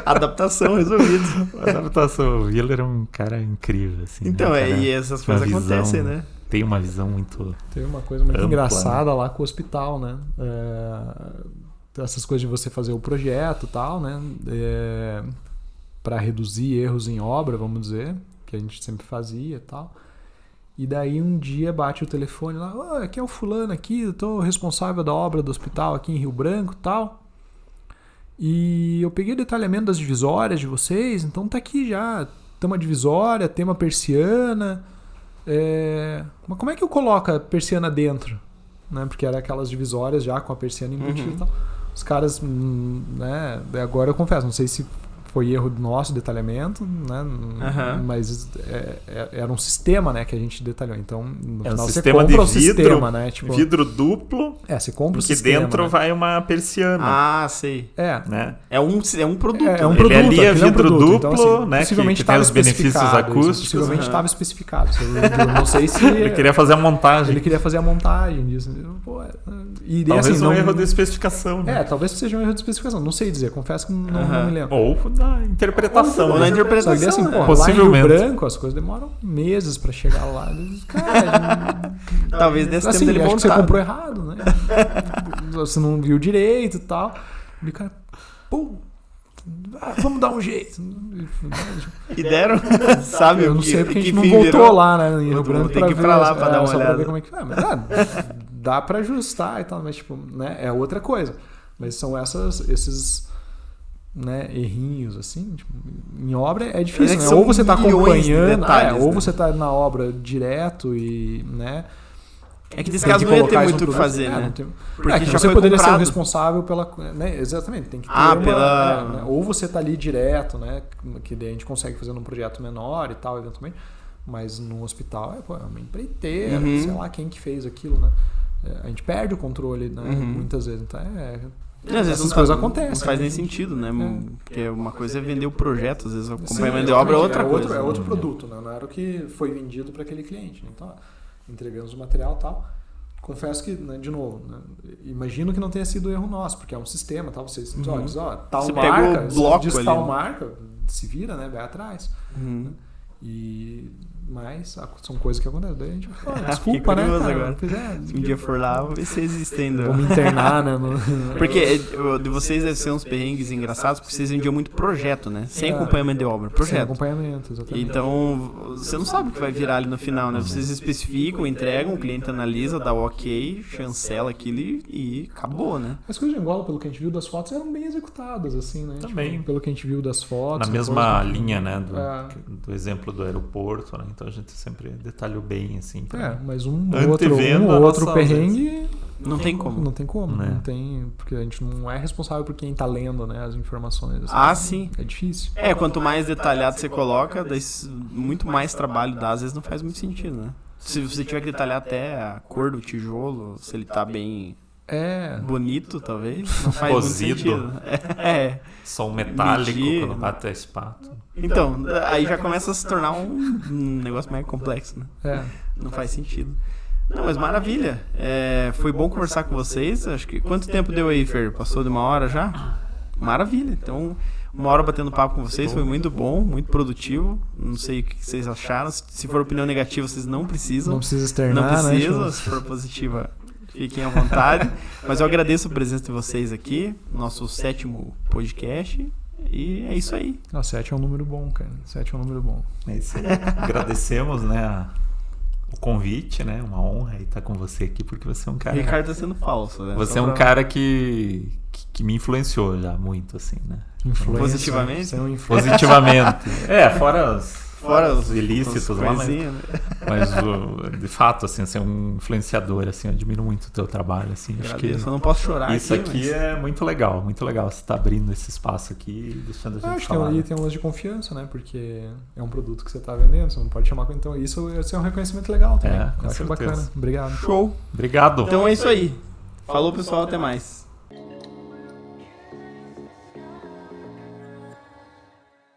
Speaker 1: Adaptação resolvida.
Speaker 2: Adaptação. O Willer é um cara incrível, assim.
Speaker 1: Então,
Speaker 2: né?
Speaker 1: E essas coisas acontecem, né?
Speaker 2: Tem uma visão muito...
Speaker 3: Tem uma coisa muito
Speaker 2: ampla,
Speaker 3: engraçada lá com o hospital, né? Essas coisas de você fazer o projeto e tal, né? Para reduzir erros em obra, vamos dizer, que a gente sempre fazia e tal. E daí um dia bate o telefone lá, aqui é o fulano aqui, eu tô responsável da obra do hospital aqui em Rio Branco e tal. E eu peguei o detalhamento das divisórias de vocês, então tá aqui já, tem uma divisória, tem uma persiana. Mas como é que eu coloco a persiana dentro? Né? Porque era aquelas divisórias já com a persiana embutida e tal. Os caras, né? Agora eu confesso, não sei se foi erro do nosso detalhamento, né? Mas era um sistema, né, que a gente detalhou. Então, no final, você compra o sistema, né? Tipo,
Speaker 2: vidro duplo.
Speaker 3: Você compra o
Speaker 2: que
Speaker 3: sistema.
Speaker 2: Dentro, né, vai uma persiana.
Speaker 1: Sei.
Speaker 2: Né?
Speaker 1: É um produto.
Speaker 3: É um produto.
Speaker 2: Ele ali é vidro duplo,
Speaker 3: então, assim,
Speaker 2: né?
Speaker 3: Possivelmente
Speaker 2: que tem os benefícios acústicos.
Speaker 3: Possivelmente estava especificado. Eu não sei se...
Speaker 2: Ele queria fazer a montagem.
Speaker 3: Ele queria fazer a montagem disso. E,
Speaker 2: talvez
Speaker 3: assim,
Speaker 2: um erro de especificação. Né?
Speaker 3: Talvez seja um erro de especificação. Não sei dizer. Confesso que não me lembro.
Speaker 2: Ou na interpretação.
Speaker 1: Ou na interpretação.
Speaker 3: Só que assim,
Speaker 2: possivelmente.
Speaker 3: Lá em Rio Branco, as coisas demoram meses pra chegar lá. Cara,
Speaker 1: talvez desse
Speaker 3: assim,
Speaker 1: tempo dele
Speaker 3: acho
Speaker 1: montar.
Speaker 3: que você comprou errado, né? Você não viu direito e tal. E o cara, vamos dar um jeito.
Speaker 1: E deram, sabe?
Speaker 3: Eu não sei porque a gente não voltou lá, né? Em Rio Branco
Speaker 1: tem que ir pra lá pra dar uma
Speaker 3: só
Speaker 1: olhada.
Speaker 3: Pra ver como é que foi. Mas, dá pra ajustar e tal, mas tipo, né? É outra coisa. Mas são esses, né, errinhos, assim, tipo, em obra é difícil, né? Ou você tá acompanhando,
Speaker 1: detalhes,
Speaker 3: ou
Speaker 1: né?
Speaker 3: você tá na obra direto e, né?
Speaker 1: É que nesse caso não ia ter muito o que fazer, né?
Speaker 3: Porque
Speaker 1: já
Speaker 3: você
Speaker 1: foi
Speaker 3: poderia
Speaker 1: comprado.
Speaker 3: ser o responsável pela... Né? Exatamente, tem que ter
Speaker 1: né?
Speaker 3: Ou você tá ali direto, né? Que daí a gente consegue fazer num projeto menor e tal, eventualmente. Mas no hospital é uma empreiteira, sei lá quem que fez aquilo, né? A gente perde o controle, né? Muitas vezes. Então
Speaker 1: às vezes
Speaker 3: essas coisas acontecem.
Speaker 1: Não faz nem sentido, né? Porque uma coisa é vender o projeto, às vezes o acompanhamento de obra é outra coisa.
Speaker 3: É outro produto, né? Não era o que foi vendido para aquele cliente. Né? Então, entregamos o material e tal. Confesso que, né, de novo, né, imagino que não tenha sido erro nosso, porque é um sistema, tal. Você diz, tal
Speaker 1: você
Speaker 3: marca,
Speaker 1: pegou o bloco
Speaker 3: diz
Speaker 1: ali,
Speaker 3: tal
Speaker 1: né?
Speaker 3: marca, se vira, né? Vai atrás. Né? Mas são coisas que acontecem. Daí a gente desculpa, né, cara?
Speaker 1: Agora. Se um dia for lá, vou ver se existem.
Speaker 3: Vou me internar, né?
Speaker 1: Porque de vocês deve ser uns perrengues engraçados, porque vocês vendiam muito projeto, né? Sem acompanhamento de obra. Projeto.
Speaker 3: Sem acompanhamento, exatamente.
Speaker 1: Então, você não sabe o que vai virar ali no final, né? Vocês especificam, entregam, o cliente analisa, dá o ok, chancela aquilo e acabou, né?
Speaker 3: As coisas de Angola, pelo que a gente viu das fotos, eram bem executadas, assim, né?
Speaker 2: Também.
Speaker 3: Tipo, pelo que a gente viu das fotos.
Speaker 2: Na mesma linha, né? Do exemplo do aeroporto, né? Então a gente sempre detalhou bem, assim.
Speaker 3: Mas um outro perrengue...
Speaker 1: Não tem como.
Speaker 3: Não tem como,
Speaker 2: né?
Speaker 3: Não tem... Porque a gente não é responsável por quem tá lendo, né? As informações. Assim,
Speaker 1: sim.
Speaker 3: É difícil.
Speaker 1: Quanto mais detalhado você coloca, daí muito mais trabalho dá. Às vezes não faz muito sentido, né? Se você tiver que detalhar até a cor do tijolo, se ele tá bem... bonito, talvez. Não faz muito sentido.
Speaker 2: Som metálico quando bate a espato.
Speaker 1: Então, aí já começa a se tornar um negócio mais complexo, né? Não faz sentido. Não, mas maravilha. Foi bom conversar com vocês. Acho que quanto tempo deu aí, Fer? Passou de 1 hora já? Maravilha. Então, 1 hora batendo papo com vocês, foi muito bom, muito produtivo. Não sei o que vocês acharam. Se for opinião negativa, vocês não precisam.
Speaker 3: Não precisa externar,
Speaker 1: não precisa,
Speaker 3: né?
Speaker 1: Se for positiva, fiquem à vontade. Mas eu agradeço a presença de vocês aqui, nosso 7º podcast. E é isso aí.
Speaker 3: 7 é um número bom, cara. 7 é um número bom.
Speaker 2: É isso aí. Agradecemos, né, o convite, né? Uma honra estar com você aqui, porque você é um cara...
Speaker 1: O Ricardo tá sendo falso, né?
Speaker 2: Você é um cara que me influenciou já muito, assim, né?
Speaker 1: Positivamente?
Speaker 3: Você é um
Speaker 2: Positivamente. Fora os ilícitos lá,
Speaker 1: né?
Speaker 2: mas de fato, assim, você é um influenciador, assim, eu admiro muito o teu trabalho, assim. Acho que
Speaker 1: eu não posso chorar
Speaker 2: isso aqui é muito legal, você tá abrindo esse espaço aqui e deixando a gente
Speaker 3: acho
Speaker 2: falar.
Speaker 3: que tem um lance de confiança, né? Porque é um produto que você tá vendendo, você não pode chamar... Então isso é um reconhecimento legal também.
Speaker 2: Com
Speaker 3: acho
Speaker 2: certeza.
Speaker 3: bacana. Obrigado.
Speaker 1: Show.
Speaker 2: Obrigado.
Speaker 1: Então é isso aí. Falou, pessoal, até mais.